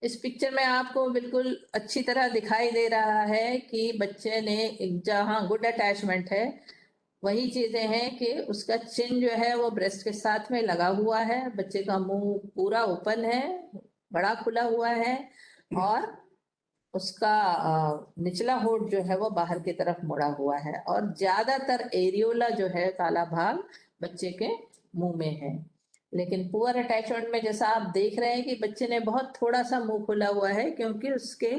इस पिक्चर में आपको बिल्कुल अच्छी तरह दिखाई दे रहा है कि बच्चे ने जहाँ गुड अटैचमेंट है वही चीजें हैं कि उसका चिन जो है वो ब्रेस्ट के साथ में लगा हुआ है, बच्चे का मुंह पूरा ओपन है, बड़ा खुला हुआ है और उसका निचला होठ जो है वो बाहर की तरफ मुड़ा हुआ है और ज्यादातर एरियोला जो है काला भाग बच्चे के मुंह में है। लेकिन पुअर अटैचमेंट में जैसा आप देख रहे हैं कि बच्चे ने बहुत थोड़ा सा मुंह खुला हुआ है क्योंकि उसके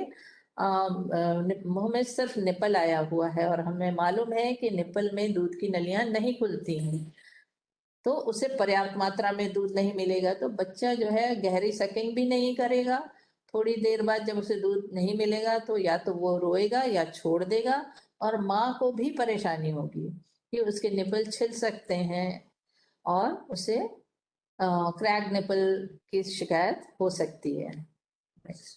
मुंह में सिर्फ निप्पल आया हुआ है और हमें मालूम है कि निप्पल में दूध की नलियां नहीं खुलती हैं, तो उसे पर्याप्त मात्रा में दूध नहीं मिलेगा तो बच्चा जो है गहरी सकिंग भी नहीं करेगा। थोड़ी देर बाद जब उसे दूध नहीं मिलेगा तो या तो वो रोएगा या छोड़ देगा और माँ को भी परेशानी होगी कि उसके निपल छिल सकते हैं और उसे क्रैक निपल की शिकायत हो सकती है। Next.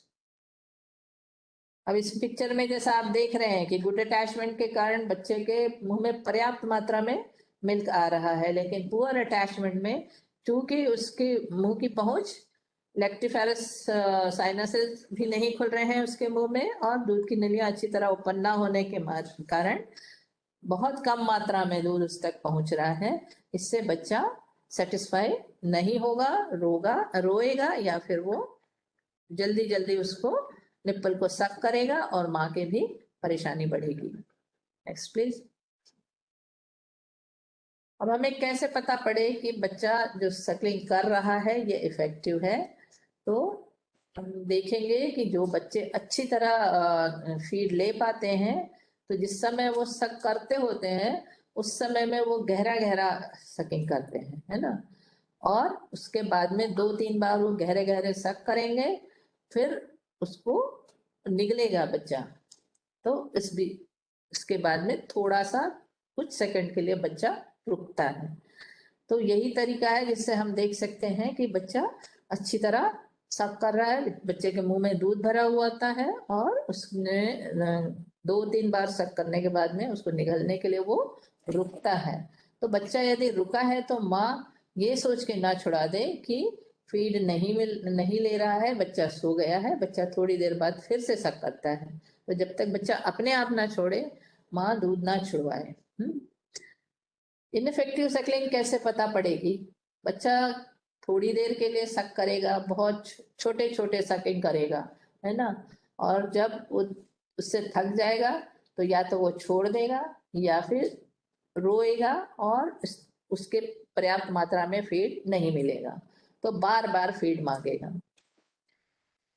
अब इस पिक्चर में जैसा आप देख रहे हैं कि गुड अटैचमेंट के कारण बच्चे के मुंह में पर्याप्त मात्रा में मिल्क आ रहा है, लेकिन पुअर अटैचमेंट में चूंकि उसके मुंह की पहुंच लेक्टिफेरस साइनसेस भी नहीं खुल रहे हैं उसके मुंह में और दूध की नलियां अच्छी तरह ओपन ना होने के कारण बहुत कम मात्रा में दूध उस तक पहुंच रहा है। इससे बच्चा सेटिस्फाई नहीं होगा, रोएगा या फिर वो जल्दी जल्दी उसको निप्पल को सक करेगा और माँ के भी परेशानी बढ़ेगी। Next please. अब हमें कैसे पता पड़े कि बच्चा जो सकलिंग कर रहा है ये इफेक्टिव है? तो हम देखेंगे कि जो बच्चे अच्छी तरह फीड ले पाते हैं, तो जिस समय वो सक करते होते हैं उस समय में वो गहरा गहरा सकिंग करते हैं, है ना। और उसके बाद में 2-3 बार वो गहरे गहरे सक करेंगे, फिर उसको निगलेगा बच्चा। तो इसके बाद में थोड़ा सा कुछ सेकंड के लिए बच्चा रुकता है। तो यही तरीका है जिससे हम देख सकते हैं कि बच्चा अच्छी तरह सक कर रहा है, बच्चे के मुंह में दूध भरा हुआ होता है और उसने 2-3 बार सक करने के बाद में उसको निगलने के लिए वो रुकता है। तो बच्चा यदि रुका है तो माँ ये सोच के ना छुड़ा दे कि फीड नहीं ले रहा है, बच्चा सो गया है, बच्चा थोड़ी देर बाद फिर से सक करता है। तो जब तक बच्चा अपने आप ना छोड़े, माँ दूध ना छुड़वाए। इनफेक्टिव सकलिंग कैसे पता पड़ेगी? बच्चा थोड़ी देर के लिए सक करेगा, बहुत छोटे छोटे सकिंग करेगा, है ना। और जब वो उससे थक जाएगा तो या तो वो छोड़ देगा या फिर रोएगा और उसके पर्याप्त मात्रा में फीड नहीं मिलेगा तो बार बार फीड मांगेगा।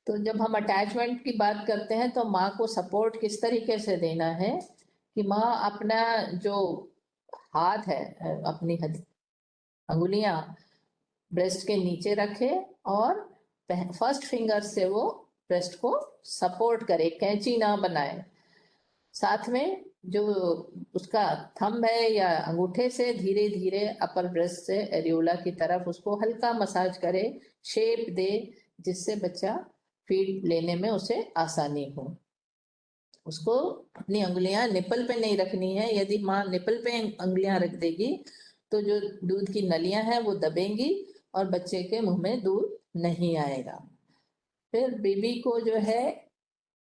तो जब हम अटैचमेंट की बात करते हैं तो माँ को सपोर्ट किस तरीके से देना है कि माँ अपना जो हाथ है, अपनी अंगुलियां ब्रेस्ट के नीचे रखे और फर्स्ट फिंगर से वो ब्रेस्ट को सपोर्ट करे, कैंची ना बनाए। साथ में जो उसका थंब है या अंगूठे से धीरे धीरे अपर ब्रेस्ट से एरियोला की तरफ उसको हल्का मसाज करे, शेप दे, जिससे बच्चा फीड लेने में उसे आसानी हो। उसको अपनी उंगलियां निपल पे नहीं रखनी है। यदि माँ निपल पे उंगलियां रख देगी तो जो दूध की नलियां हैं वो दबेंगी और बच्चे के मुंह में दूध नहीं आएगा। फिर बेबी को जो है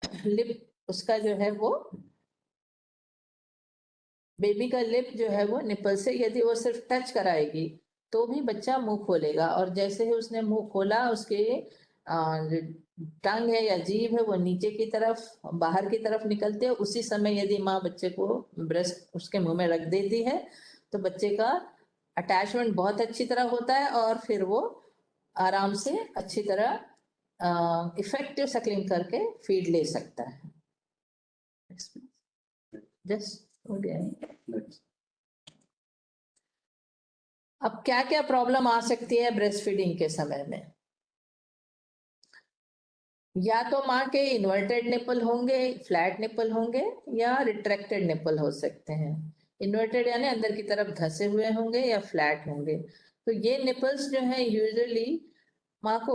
लिप उसका जो है वो बेबी का लिप जो है वो निपल से यदि वो सिर्फ टच कराएगी तो भी बच्चा मुंह खोलेगा, और जैसे ही उसने मुंह खोला उसके जो टंग है या जीभ है वो नीचे की तरफ बाहर की तरफ निकलते है। उसी समय यदि माँ बच्चे को ब्रेस्ट उसके मुंह में रख देती है तो बच्चे का अटैचमेंट बहुत अच्छी तरह होता है और फिर वो आराम से अच्छी तरह इफेक्टिव सकलिंग करके फीड ले सकता है। जस्ट हो गया। अब क्या क्या प्रॉब्लम आ सकती है ब्रेस्ट फीडिंग के समय में? या तो माँ के इन्वर्टेड निपल होंगे, फ्लैट निपल होंगे, या रिट्रैक्टेड निपल हो सकते हैं। इन्वर्टेड यानी अंदर की तरफ धंसे हुए होंगे या फ्लैट होंगे। तो ये निपल्स जो है यूजुअली माँ को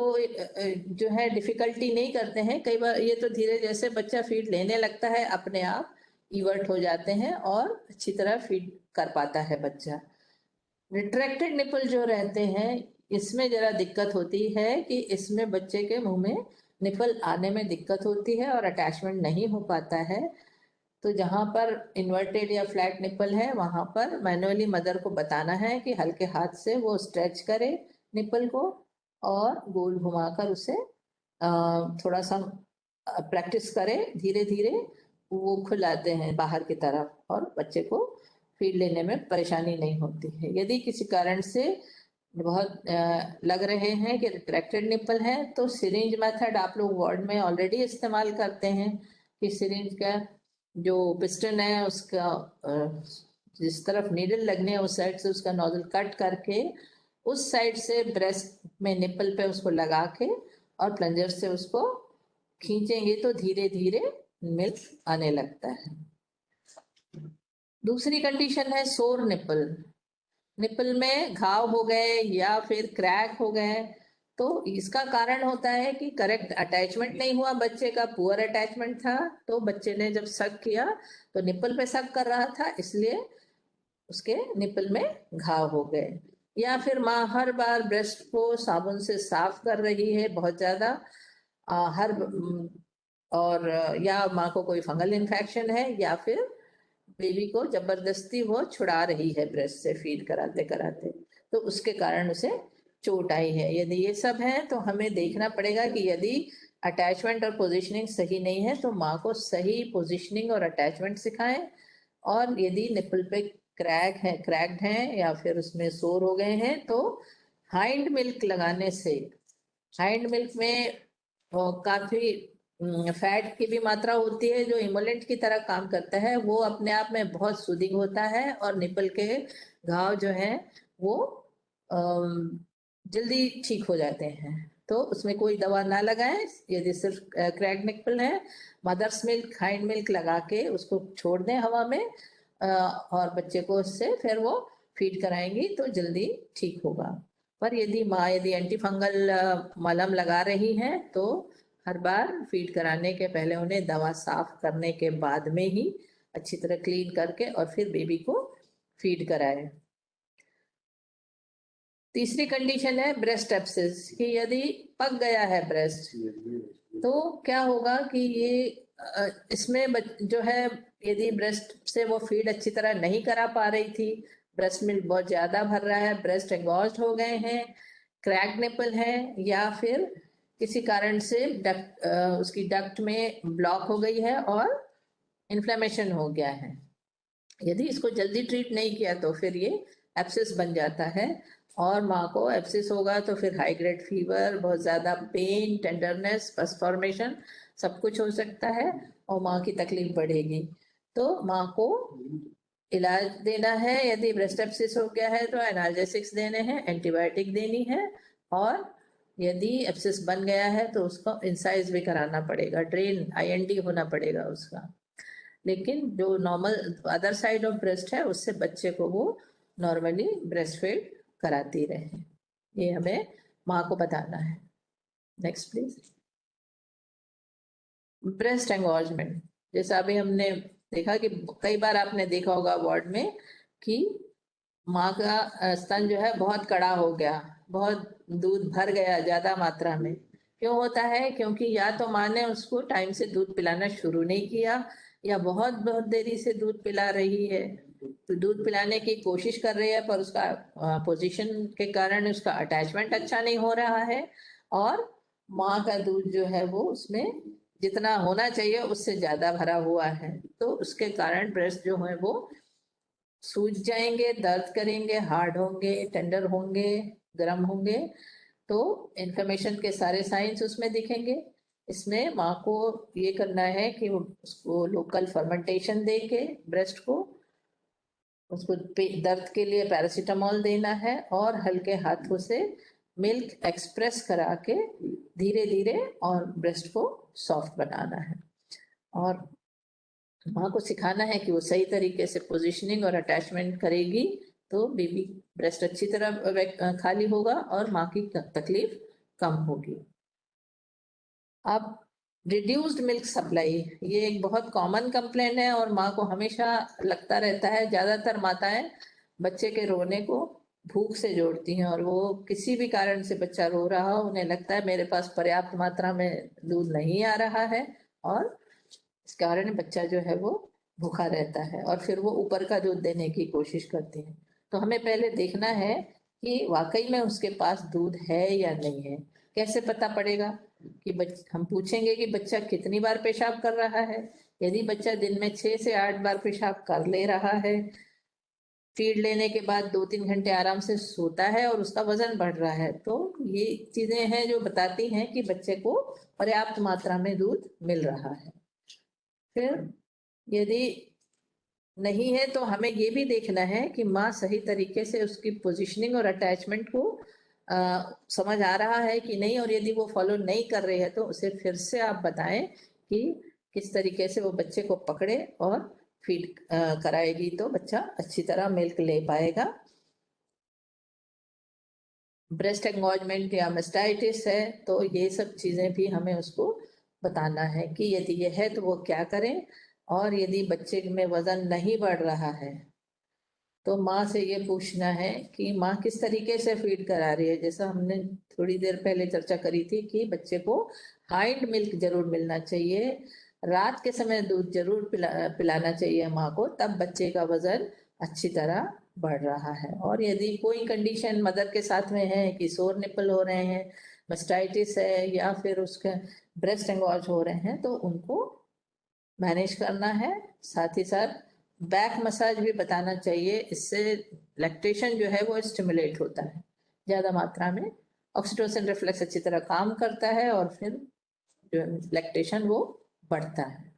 जो है डिफिकल्टी नहीं करते हैं। कई बार ये तो धीरे जैसे बच्चा फीड लेने लगता है अपने आप इवर्ट हो जाते हैं और अच्छी तरह फीड कर पाता है बच्चा। रिट्रैक्टेड निपल जो रहते हैं इसमें जरा दिक्कत होती है कि इसमें बच्चे के मुंह में निपल आने में दिक्कत होती है और अटैचमेंट नहीं हो पाता है। तो जहाँ पर इन्वर्टेड या फ्लैट निपल है वहां पर मैनुअली मदर को बताना है कि हल्के हाथ से वो स्ट्रेच करे निपल को और गोल घुमाकर उसे थोड़ा सा प्रैक्टिस करे, धीरे धीरे वो खुलाते हैं बाहर की तरफ और बच्चे को फीड लेने में परेशानी नहीं होती है। यदि किसी कारण से बहुत लग रहे हैं कि रिट्रैक्टेड निपल है तो सिरिंज मेथड आप लोग वार्ड में ऑलरेडी इस्तेमाल करते हैं कि सिरिंज का जो पिस्टन है उसका जिस तरफ नीडल लगने है उस साइड से उसका नोजल कट करके उस साइड से ब्रेस्ट में निपल पे उसको लगा के और प्लंजर से उसको खींचेंगे तो धीरे धीरे मिल्क आने लगता है। दूसरी कंडीशन है सोर निपल। निपल में घाव हो गए या फिर क्रैक हो गए तो इसका कारण होता है कि करेक्ट अटैचमेंट नहीं हुआ, बच्चे का पुअर अटैचमेंट था। तो बच्चे ने जब सक किया तो निपल पे सक कर रहा था इसलिए उसके निपल में घाव हो गए। या फिर माँ हर बार ब्रेस्ट को साबुन से साफ कर रही है बहुत ज्यादा हर और या माँ को कोई फंगल इन्फेक्शन है या फिर बेबी को जबरदस्ती वो छुड़ा रही है ब्रेस्ट से फीड कराते कराते, तो उसके कारण उसे चोट आई है। यदि ये सब है तो हमें देखना पड़ेगा कि यदि अटैचमेंट और पोजीशनिंग सही नहीं है तो माँ को सही पोजीशनिंग और अटैचमेंट सिखाएं, और यदि निपल पे क्रैक्ड हैं या फिर उसमें सोर हो गए हैं, तो हाइंड मिल्क लगाने से, हाइंड मिल्क में काफी फैट की भी मात्रा होती है जो इमोलेंट की तरह काम करता है, वो अपने आप में बहुत सूदिंग होता है और निपल के घाव जो है वो जल्दी ठीक हो जाते हैं। तो उसमें कोई दवा ना लगाएं, यदि सिर्फ क्रैक निपल है, मदर्स मिल्क हाइंड मिल्क लगा के उसको छोड़ दें हवा में, और बच्चे को उससे फिर वो फीड कराएंगी तो जल्दी ठीक होगा। पर यदि माँ यदि एंटी फंगल मलहम लगा रही हैं तो हर बार फीड कराने के पहले उन्हें दवा साफ करने के बाद में ही अच्छी तरह क्लीन करके और फिर बेबी को फीड कराएं। तीसरी कंडीशन है ब्रेस्ट एब्सेस, कि यदि पक गया है ब्रेस्ट तो क्या होगा कि ये इसमें जो है, यदि ब्रेस्ट से वो फीड अच्छी तरह नहीं करा पा रही थी, ब्रेस्ट मिल्क बहुत ज्यादा भर रहा है, ब्रेस्ट एंगॉज्ड हो गए हैं, क्रैक निपल है, या फिर किसी कारण से उसकी डक्ट में ब्लॉक हो गई है और इन्फ्लेमेशन हो गया है, यदि इसको जल्दी ट्रीट नहीं किया तो फिर ये एब्सेस बन जाता है और माँ को एब्सेस होगा तो फिर हाई ग्रेड फीवर, बहुत ज़्यादा पेन, टेंडरनेस, पस फॉर्मेशन सब कुछ हो सकता है और माँ की तकलीफ बढ़ेगी। तो माँ को इलाज देना है, यदि ब्रेस्ट एब्सेस हो गया है तो एनाल्जेसिक्स देने हैं, एंटीबायोटिक देनी है, और यदि एब्सेस बन गया है तो उसको इंसाइज भी कराना पड़ेगा, ड्रेन आईएनडी होना पड़ेगा उसका। लेकिन जो normal other side of breast है उससे बच्चे को वो नॉर्मली ब्रेस्ट फीड कराती रहे, ये हमें माँ को बताना है। Next please. ब्रेस्ट एंगोर्जमेंट, जैसा अभी हमने देखा कि कई बार आपने देखा होगा वार्ड में कि माँ का स्तन जो है बहुत कड़ा हो गया, बहुत दूध भर गया ज्यादा मात्रा में। क्यों होता है? क्योंकि या तो माँ ने उसको टाइम से दूध पिलाना शुरू नहीं किया, या बहुत बहुत देरी से दूध पिला रही है, तो दूध पिलाने की कोशिश कर रही है पर उसका पोजीशन के कारण उसका अटैचमेंट अच्छा नहीं हो रहा है, और माँ का दूध जो है वो उसमें जितना होना चाहिए उससे ज्यादा भरा हुआ है, तो उसके कारण ब्रेस्ट जो है वो सूज जाएंगे, दर्द करेंगे, हार्ड होंगे, टेंडर होंगे, गर्म होंगे, तो इन्फ्लेमेशन के सारे साइंस उसमें दिखेंगे। इसमें माँ को ये करना है कि वो उसको लोकल फर्मेंटेशन दे के ब्रेस्ट को, उसको दर्द के लिए पैरासीटामोल देना है और हल्के हाथों से मिल्क एक्सप्रेस करा के धीरे धीरे और ब्रेस्ट को सॉफ्ट बनाना है, और माँ को सिखाना है कि वो सही तरीके से पोजीशनिंग और अटैचमेंट करेगी तो बेबी ब्रेस्ट अच्छी तरह खाली होगा और माँ की तकलीफ कम होगी। अब रिड्यूस्ड मिल्क सप्लाई, ये एक बहुत कॉमन कंप्लेन है और माँ को हमेशा लगता रहता है, ज्यादातर माताएं बच्चे के रोने को भूख से जोड़ती हैं, और वो किसी भी कारण से बच्चा रो रहा हो उन्हें लगता है मेरे पास पर्याप्त मात्रा में दूध नहीं आ रहा है, और इस कारण बच्चा जो है वो भूखा रहता है और फिर वो ऊपर का दूध देने की कोशिश करती है। तो हमें पहले देखना है कि वाकई में उसके पास दूध है या नहीं है। कैसे पता पड़ेगा? कि हम पूछेंगे कि बच्चा कितनी बार पेशाब कर रहा है, यदि बच्चा दिन में 6 से 8 बार पेशाब कर ले रहा है, फीड लेने के बाद 2-3 घंटे आराम से सोता है और उसका वजन बढ़ रहा है, तो ये चीजें हैं जो बताती हैं कि बच्चे को पर्याप्त मात्रा में दूध मिल रहा है। फिर यदि नहीं है तो हमें ये भी देखना है कि माँ सही तरीके से उसकी पोजीशनिंग और अटैचमेंट को समझ आ रहा है कि नहीं, और यदि वो फॉलो नहीं कर रही है तो उसे फिर से आप बताएं कि किस तरीके से वो बच्चे को पकड़े और फीड कराएगी तो बच्चा अच्छी तरह मिल्क ले पाएगा। ब्रेस्ट एंगॉर्जमेंट या मेस्टाइटिस है तो ये सब चीजें भी हमें उसको बताना है कि यदि ये है तो वो क्या करें, और यदि बच्चे में वजन नहीं बढ़ रहा है तो माँ से ये पूछना है कि माँ किस तरीके से फीड करा रही है। जैसा हमने थोड़ी देर पहले चर्चा करी थी कि बच्चे को हाइंड मिल्क जरूर मिलना चाहिए, रात के समय दूध जरूर पिलाना चाहिए माँ को, तब बच्चे का वजन अच्छी तरह बढ़ रहा है। और यदि कोई कंडीशन मदर के साथ में है कि सोर निपल हो रहे हैं, मस्टाइटिस है, या फिर उसके ब्रेस्ट एंगॉर्ज हो रहे हैं, तो उनको मैनेज करना है, साथ ही साथ बैक मसाज भी बताना चाहिए, इससे लैक्टेशन जो है वो स्टिमुलेट होता है ज़्यादा मात्रा में, ऑक्सीटोसिन रिफ्लेक्स अच्छी तरह काम करता है और फिर जो लैक्टेशन वो बढ़ता है।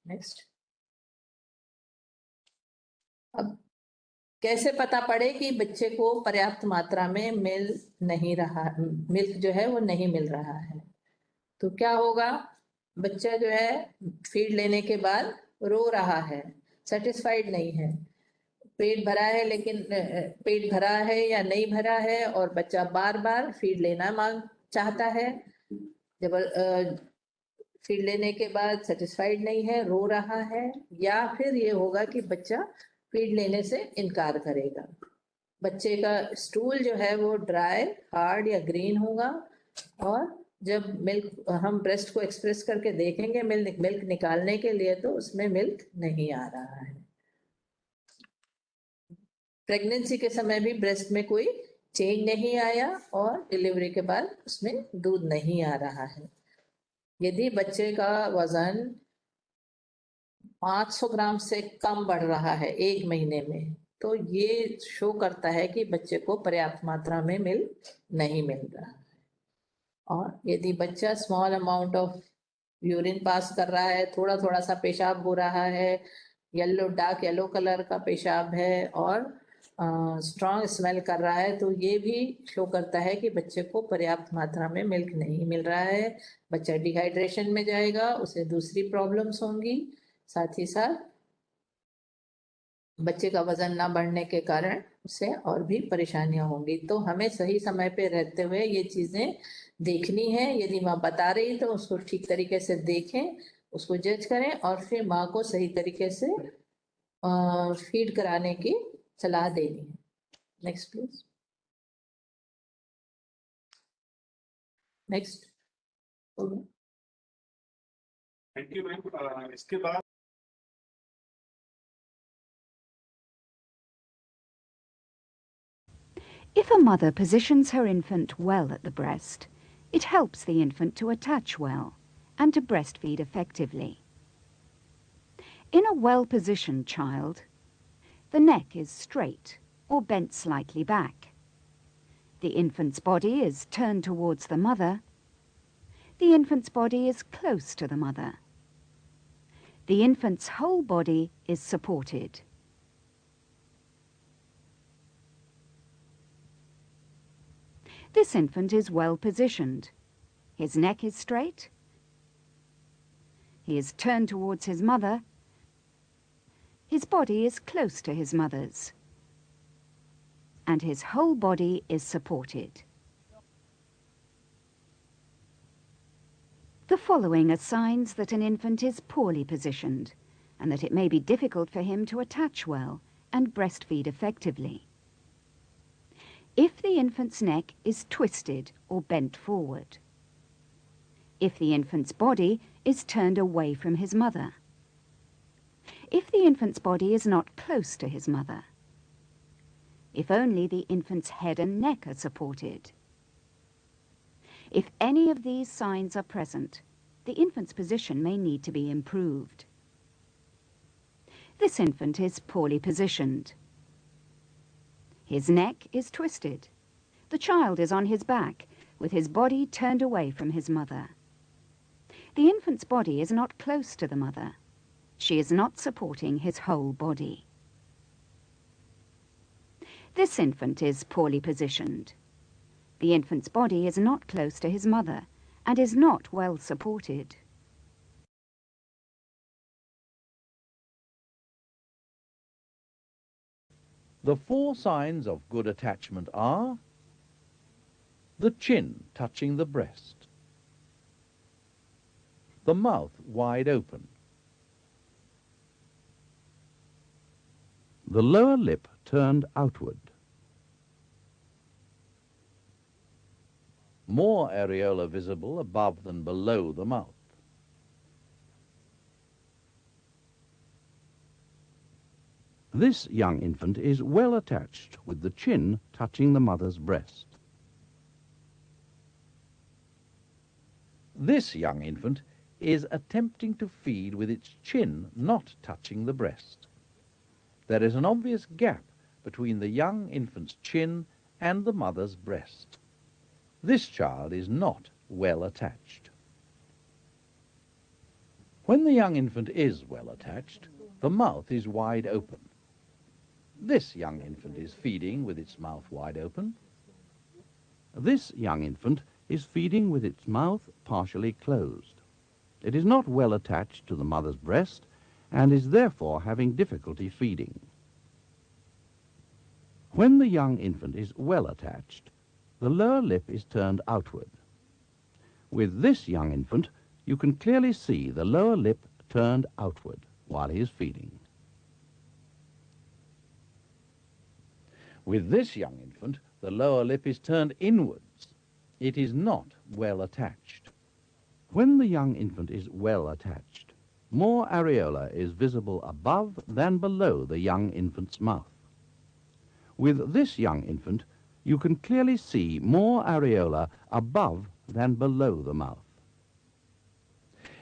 नेक्स्ट। अब कैसे पता पड़े कि बच्चे को पर्याप्त मात्रा में मिल्क जो है वो नहीं मिल रहा है? तो क्या होगा, बच्चा जो है फीड लेने के बाद रो रहा है, सेटिस्फाइड नहीं है, पेट भरा है लेकिन पेट भरा है या नहीं भरा है और बच्चा बार बार फीड लेना मांग चाहता है, जब फीड लेने के बाद सेटिस्फाइड नहीं है, रो रहा है, या फिर ये होगा कि बच्चा फीड लेने से इनकार करेगा। बच्चे का स्टूल जो है वो ड्राई, हार्ड या ग्रीन होगा, और जब मिल्क हम ब्रेस्ट को एक्सप्रेस करके देखेंगे मिल्क निकालने के लिए, तो उसमें मिल्क नहीं आ रहा है। प्रेगनेंसी के समय भी ब्रेस्ट में कोई चेंज नहीं आया और डिलीवरी के बाद उसमें दूध नहीं आ रहा है। यदि बच्चे का वजन 500 ग्राम से कम बढ़ रहा है 1 महीने में, तो ये शो करता है कि बच्चे को पर्याप्त मात्रा में मिल्क नहीं मिल रहा है। और यदि बच्चा small amount of urine pass कर रहा है, थोड़ा थोड़ा सा पेशाब हो रहा है, डार्क येलो कलर का पेशाब है और स्ट्रॉन्ग स्मेल कर रहा है, तो ये भी शो करता है कि बच्चे को पर्याप्त मात्रा में मिल्क नहीं मिल रहा है। बच्चा डिहाइड्रेशन में जाएगा, उसे दूसरी प्रॉब्लम्स होंगी, साथ ही साथ बच्चे का वजन ना बढ़ने के कारण उसे और भी परेशानियां होंगी। तो हमें सही समय पे रहते हुए ये चीजें देखनी है। यदि माँ बता रही तो उसको ठीक तरीके से देखें, उसको जज करें और फिर माँ को सही तरीके से फीड कराने की सलाह देनी है। Next please. Next. Thank you ma'am. इसके बाद If a mother positions her infant well at the breast, it helps the infant to attach well and to breastfeed effectively. In a well-positioned child, the neck is straight or bent slightly back. The infant's body is turned towards the mother. The infant's body is close to the mother. The infant's whole body is supported. This infant is well positioned. His neck is straight. He is turned towards his mother. His body is close to his mother's. And his whole body is supported. The following are signs that an infant is poorly positioned and that it may be difficult for him to attach well and breastfeed effectively. If the infant's neck is twisted or bent forward. If the infant's body is turned away from his mother. If the infant's body is not close to his mother. If only the infant's head and neck are supported. If any of these signs are present, the infant's position may need to be improved. This infant is poorly positioned. His neck is twisted. The child is on his back, with his body turned away from his mother. The infant's body is not close to the mother. She is not supporting his whole body. This infant is poorly positioned. The infant's body is not close to his mother and is not well supported. The 4 signs of good attachment are the chin touching the breast, the mouth wide open, the lower lip turned outward, more areola visible above than below the mouth, This young infant is well attached, with the chin touching the mother's breast. This young infant is attempting to feed with its chin not touching the breast. There is an obvious gap between the young infant's chin and the mother's breast. This child is not well attached. When the young infant is well attached, the mouth is wide open. This young infant is feeding with its mouth wide open. This young infant is feeding with its mouth partially closed. It is not well attached to the mother's breast and is therefore having difficulty feeding. When the young infant is well attached, the lower lip is turned outward. With this young infant, you can clearly see the lower lip turned outward while he is feeding. With this young infant, the lower lip is turned inwards. It is not well attached. When the young infant is well attached, more areola is visible above than below the young infant's mouth. With this young infant, you can clearly see more areola above than below the mouth.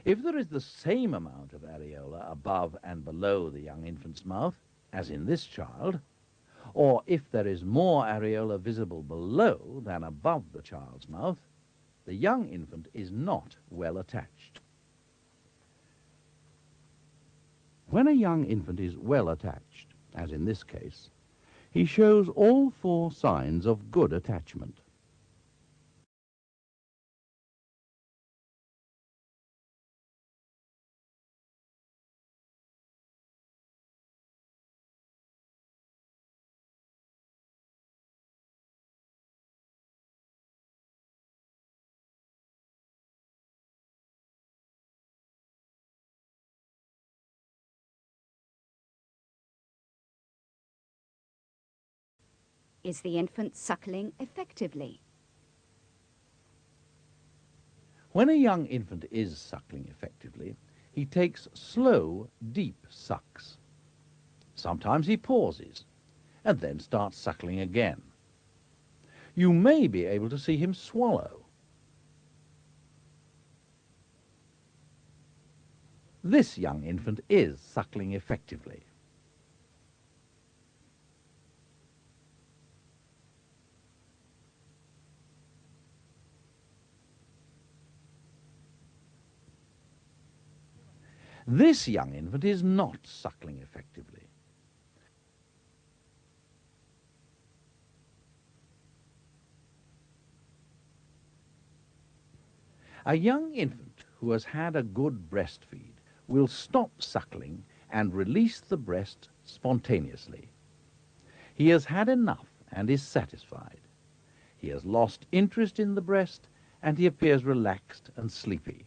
If there is the same amount of areola above and below the young infant's mouth, as in this child, or if there is more areola visible below than above the child's mouth, the young infant is not well attached. When a young infant is well attached, as in this case, he shows all four signs of good attachment. Is the infant suckling effectively? When a young infant is suckling effectively, he takes slow, deep sucks. Sometimes he pauses and then starts suckling again. You may be able to see him swallow. This young infant is suckling effectively. This young infant is not suckling effectively. A young infant who has had a good breastfeed will stop suckling and release the breast spontaneously. He has had enough and is satisfied. He has lost interest in the breast and he appears relaxed and sleepy.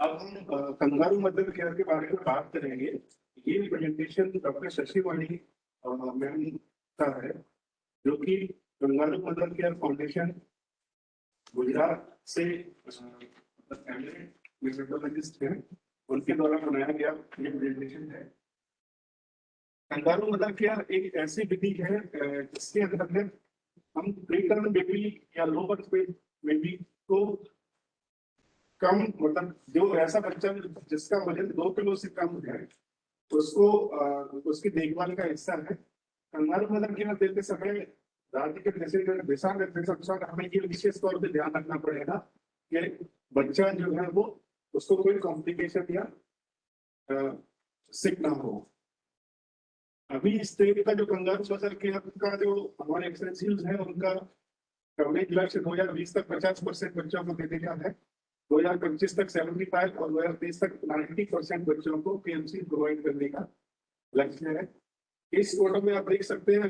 अब हम कंगारू मदर केयर के बारे में बात करेंगे। ये प्रेजेंटेशन डॉक्टर शशिवाणी मैम का है, जो कि kangaroo mother care foundation Gujarat से न्यूरोलॉजिस्ट हैं, उनके द्वारा बनाया गया ये प्रेजेंटेशन है। कंगारू मदर केयर एक ऐसी विधि है जिसके अंदर हम प्रीटर्म बेबी या लो बर्थ वेट बेबी को कम, मतलब जो ऐसा बच्चा जिसका वजन 2 किलो से कम है, उसको उसकी देखभाल का हिस्सा है। कंगारू मदर केयर देते समय राज्य के दिशा निर्देश अनुसार हमें ये विशेष तौर पे ध्यान रखना पड़ेगा कि बच्चा जो है वो उसको कोई कॉम्प्लिकेशन या सिक ना हो। अभी स्टेट का जो कंगारू मदर केयर का जो हमारे एक्सटेंसिव्स है उनका कवरेज लक्ष्य 2020 तक 50% बच्चों को देने का है, 2025 तक 75 और 2030 तक 90% बच्चों को केएमसी प्रोवाइड करने का लक्ष्य है। इस फोटो में आप देख सकते हैं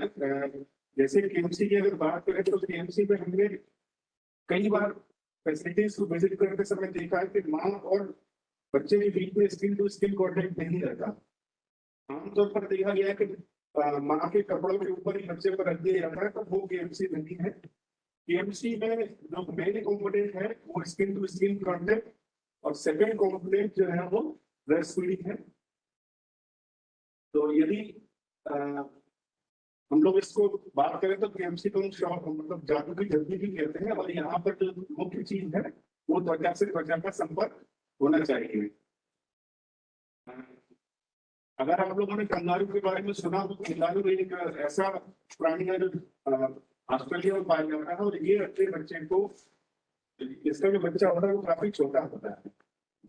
जैसे केएमसी की अगर बात करें तो केएमसी में हमने कई बार फैसिलिटीज को विजिट करते समय देखा है कि माँ और बच्चे के बीच में स्किन टू स्किन कॉन्टेक्ट नहीं रहता। आमतौर पर देखा गया है कि माँ के कपड़ों के ऊपर ही बच्चे को रख दिया जाता है, तो वो केएमसी नहीं है। केएमसी में जो मेन कंपोनेंट है वो स्किन टू स्किन कॉन्टेक्ट और सेकंड कंपोनेंट जो है वो ब्रेस्ट फीडिंग है। तो यदि हम लोग इसको बात करें तो केएमसी को मतलब जादू की जल्दी भी कहते हैं, और यहाँ पर जो मुख्य चीज है वो त्वचा से त्वचा का संपर्क होना चाहिए। अगर आप लोगों ने कंगारू के बारे में सुना तो कंगारू एक ऐसा प्राणी है जो ऑस्ट्रेलिया में पाया जाता है, और ये अपने बच्चे को, इसका जो बच्चा होता है वो काफी छोटा होता है।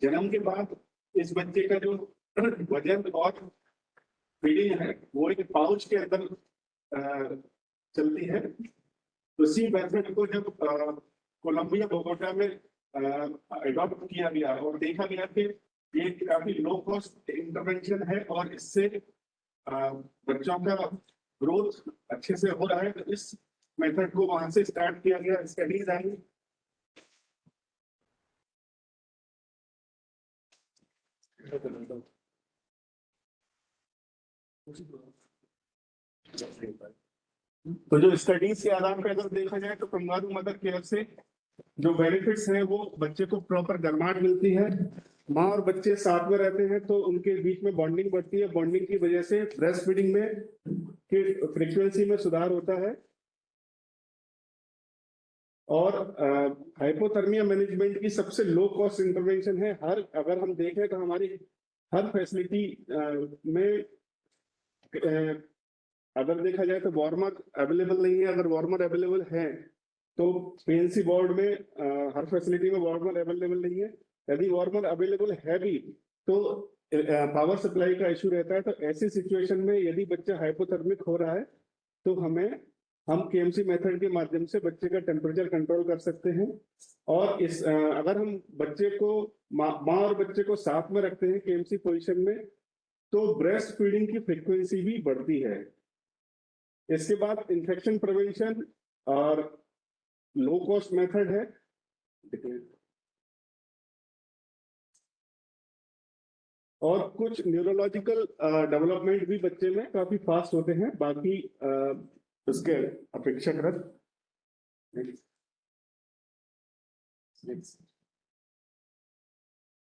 जन्म के बाद इस बच्चे का जो वजन और फीडिंग है वो एक पाउच के अंदर चलती है। उसी मेथड को जब कोलंबिया बोगोटा में अडॉप्ट किया गया और देखा गया कि ये काफी लो कॉस्ट इंटरवेंशन है और इससे बच्चों का ग्रोथ अच्छे से हो रहा है, तो इस मेथड को वहां से स्टार्ट किया गया। स्टडीज आई तो जो स्टडीज के आधार पर अगर देखा जाए तो कंगारू मदर केयर से जो बेनिफिट्स हैं वो बच्चे को प्रॉपर गर्माहट मिलती है, माँ और बच्चे साथ में रहते हैं तो उनके बीच में बॉन्डिंग बढ़ती है। बॉन्डिंग की वजह से ब्रेस्ट फीडिंग में की फ्रीक्वेंसी में सुधार होता है, और हाइपोथर्मिया मैनेजमेंट की सबसे लो कॉस्ट इंटरवेंशन है। अगर हम देखें तो हमारी हर फैसिलिटी में अगर देखा जाए तो वार्मर अवेलेबल नहीं है। अगर वार्मर अवेलेबल है तो पीएनसी बोर्ड में हर फैसिलिटी में वार्मर अवेलेबल नहीं है। यदि वार्मर अवेलेबल है भी तो पावर सप्लाई का इशू रहता है। तो ऐसी सिचुएशन में यदि बच्चा हाइपोथर्मिक हो रहा है तो हम केएमसी मेथड के माध्यम से बच्चे का टेम्परेचर कंट्रोल कर सकते हैं। और अगर हम बच्चे को माँ और बच्चे को साथ में रखते हैं केएमसी पोजीशन में तो ब्रेस्ट फीडिंग की फ्रीक्वेंसी भी बढ़ती है। इसके बाद इन्फेक्शन प्रिवेंशन और लो कॉस्ट मेथड है, और कुछ न्यूरोलॉजिकल डेवलपमेंट भी बच्चे में काफी फास्ट होते हैं बाकी उसके अपेक्षाकृत।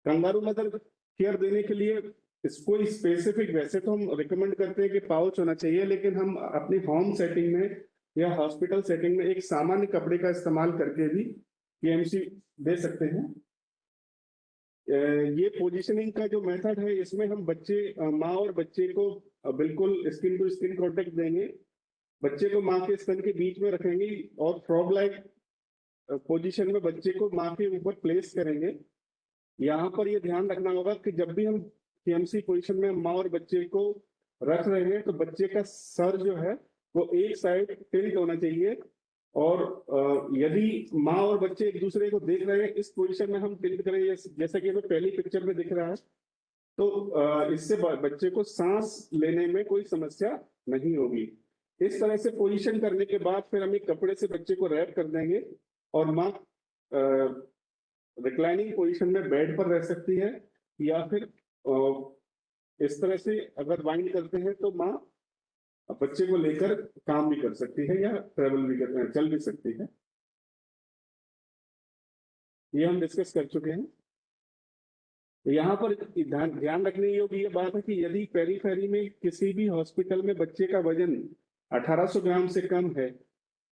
कंगारू मदर केयर देने के लिए इसको स्पेसिफिक वैसे तो हम रिकमेंड करते हैं कि पाउच होना चाहिए, लेकिन हम अपनी होम सेटिंग में या हॉस्पिटल सेटिंग में एक सामान्य कपड़े का इस्तेमाल करके भी केएमसी दे सकते हैं। ये पोजीशनिंग का जो मेथड है इसमें हम माँ और बच्चे को बिल्कुल स्किन टू स्किन कांटेक्ट देंगे, बच्चे को माँ के स्तन के बीच में रखेंगे और फ्रॉग लाइक पोजीशन में बच्चे को माँ के ऊपर प्लेस करेंगे। यहाँ पर ये ध्यान रखना होगा कि जब भी हम केएमसी पोजीशन में माँ और बच्चे को रख रहे हैं तो बच्चे का सर जो है वो एक साइड टिल्ट होना चाहिए, और यदि माँ और बच्चे एक दूसरे को देख रहे हैं इस पोजीशन में हम टिल्ट करें जैसा कि हमें पहली पिक्चर में दिख रहा है, तो इससे बच्चे को सांस लेने में कोई समस्या नहीं होगी। इस तरह से पोजीशन करने के बाद फिर हम एक कपड़े से बच्चे को रैप कर देंगे और माँ रिक्लाइनिंग पोजीशन में बेड पर रह सकती है, या फिर इस तरह से अगर वाइंड करते हैं तो माँ बच्चे को लेकर काम भी कर सकती है या ट्रेवल भी चल भी सकती है। ये हम डिस्कस कर चुके हैं। यहाँ पर ध्यान रखने योग्य ये बात है कि यदि पेरीफेरी में किसी भी हॉस्पिटल में बच्चे का वजन 1800 ग्राम से कम है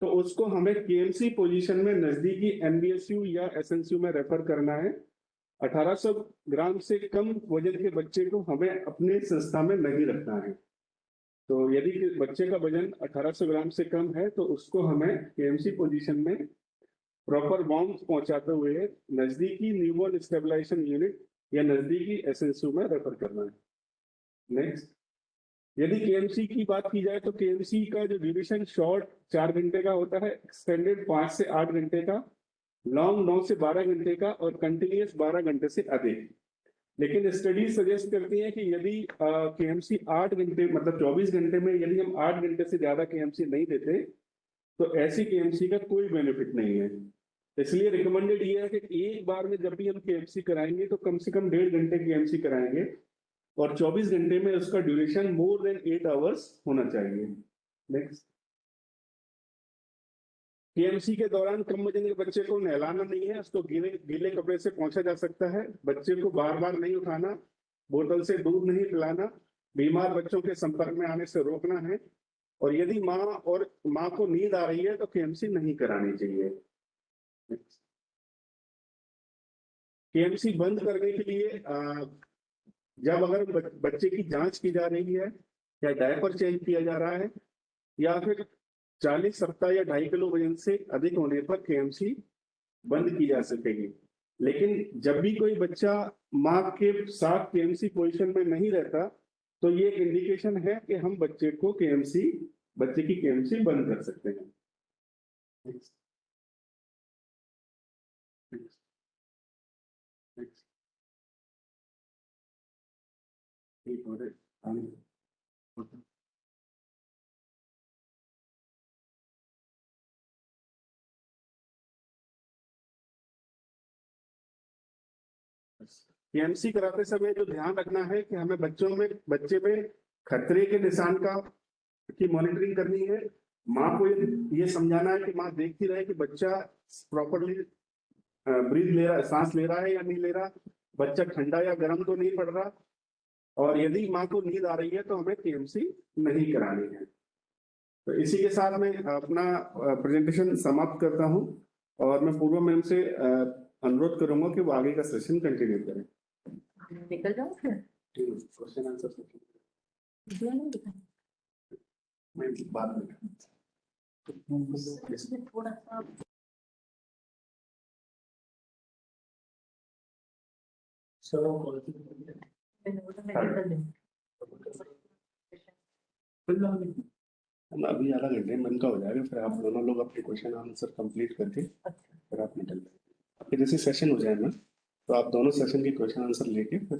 तो उसको हमें केएमसी पोजीशन में नजदीकी एनबीएसयू या एसएनसीयू में रेफर करना है। 1800 ग्राम से कम वजन के बच्चे को हमें अपने संस्था में नहीं रखना है। तो यदि बच्चे का वजन 1800 ग्राम से कम है तो उसको हमें केएमसी पोजीशन में प्रॉपर वार्मथ पहुंचाते हुए नजदीकी न्यूबॉर्न स्टेबलाइजेशन यूनिट या नजदीकी एसएनसयू में रेफर करना है। नेक्स्ट, यदि केएमसी की बात की जाए तो केएमसी का जो ड्यूरेशन शॉर्ट 4 घंटे का होता है, एक्सटेंडेड 5 से 8 घंटे का, लॉन्ग 9 से 12 घंटे का और कंटिन्यूस 12 घंटे से अधिक। लेकिन स्टडीज सजेस्ट करती हैं कि यदि केएमसी 8 घंटे मतलब 24 घंटे में यदि हम 8 घंटे से ज्यादा केएमसी नहीं देते तो ऐसी केएमसी का कोई बेनिफिट नहीं है। इसलिए रिकमेंडेड ये है कि एक बार में जब भी हम केएमसी कराएंगे तो कम से कम 1.5 घंटे केएमसी कराएंगे और 24 घंटे में उसका ड्यूरेशन मोर देन 8 आवर्स होना चाहिए। नेक्स्ट, केएमसी के दौरान कम वजन के बच्चे को नहलाना नहीं है, उसको गीले कपड़े से पोंछा जा सकता है। बच्चे को बार बार नहीं उठाना, बोतल से दूध नहीं पिलाना, बीमार बच्चों के संपर्क में आने से रोकना है और यदि माँ को नींद आ रही है तो केएमसी नहीं करानी चाहिए। केएमसी बंद करने के लिए जब अगर बच्चे की जांच की जा रही है या डायपर चेंज किया जा रहा है या फिर 40 सप्ताह या 2.5 किलो वजन से अधिक होने पर केएमसी बंद की जा सकेगी। लेकिन जब भी कोई बच्चा माँ के साथ केएमसी पोजीशन में नहीं रहता तो ये एक इंडिकेशन है कि हम बच्चे की केएमसी बंद कर सकते हैं। Next. Next. Next. केएमसी कराते समय जो ध्यान रखना है कि हमें बच्चे में खतरे के निशान की मॉनिटरिंग करनी है। माँ को ये समझाना है कि माँ देखती रहे कि बच्चा प्रॉपरली सांस ले रहा है या नहीं ले रहा, बच्चा ठंडा या गर्म तो नहीं पड़ रहा, और यदि माँ को नींद आ रही है तो हमें केएमसी नहीं करानी है। तो इसी के साथ मैं अपना प्रेजेंटेशन समाप्त करता हूँ और मैं पूर्व मैम से अनुरोध करूंगा कि वो आगे का सेशन कंटिन्यू करें। निकल जाओ फिर क्वेश्चन आंसर सेशन मैं बाद में थोड़ा सा अभी आधा घंटे मन का हो जाएगा, फिर आप दोनों लोग अपने क्वेश्चन आंसर कंप्लीट करके फिर आप निकल जाएंगे। आपके जैसे सेशन हो जाए ना तो आप दोनों सेशन के क्वेश्चन आंसर लेके फिर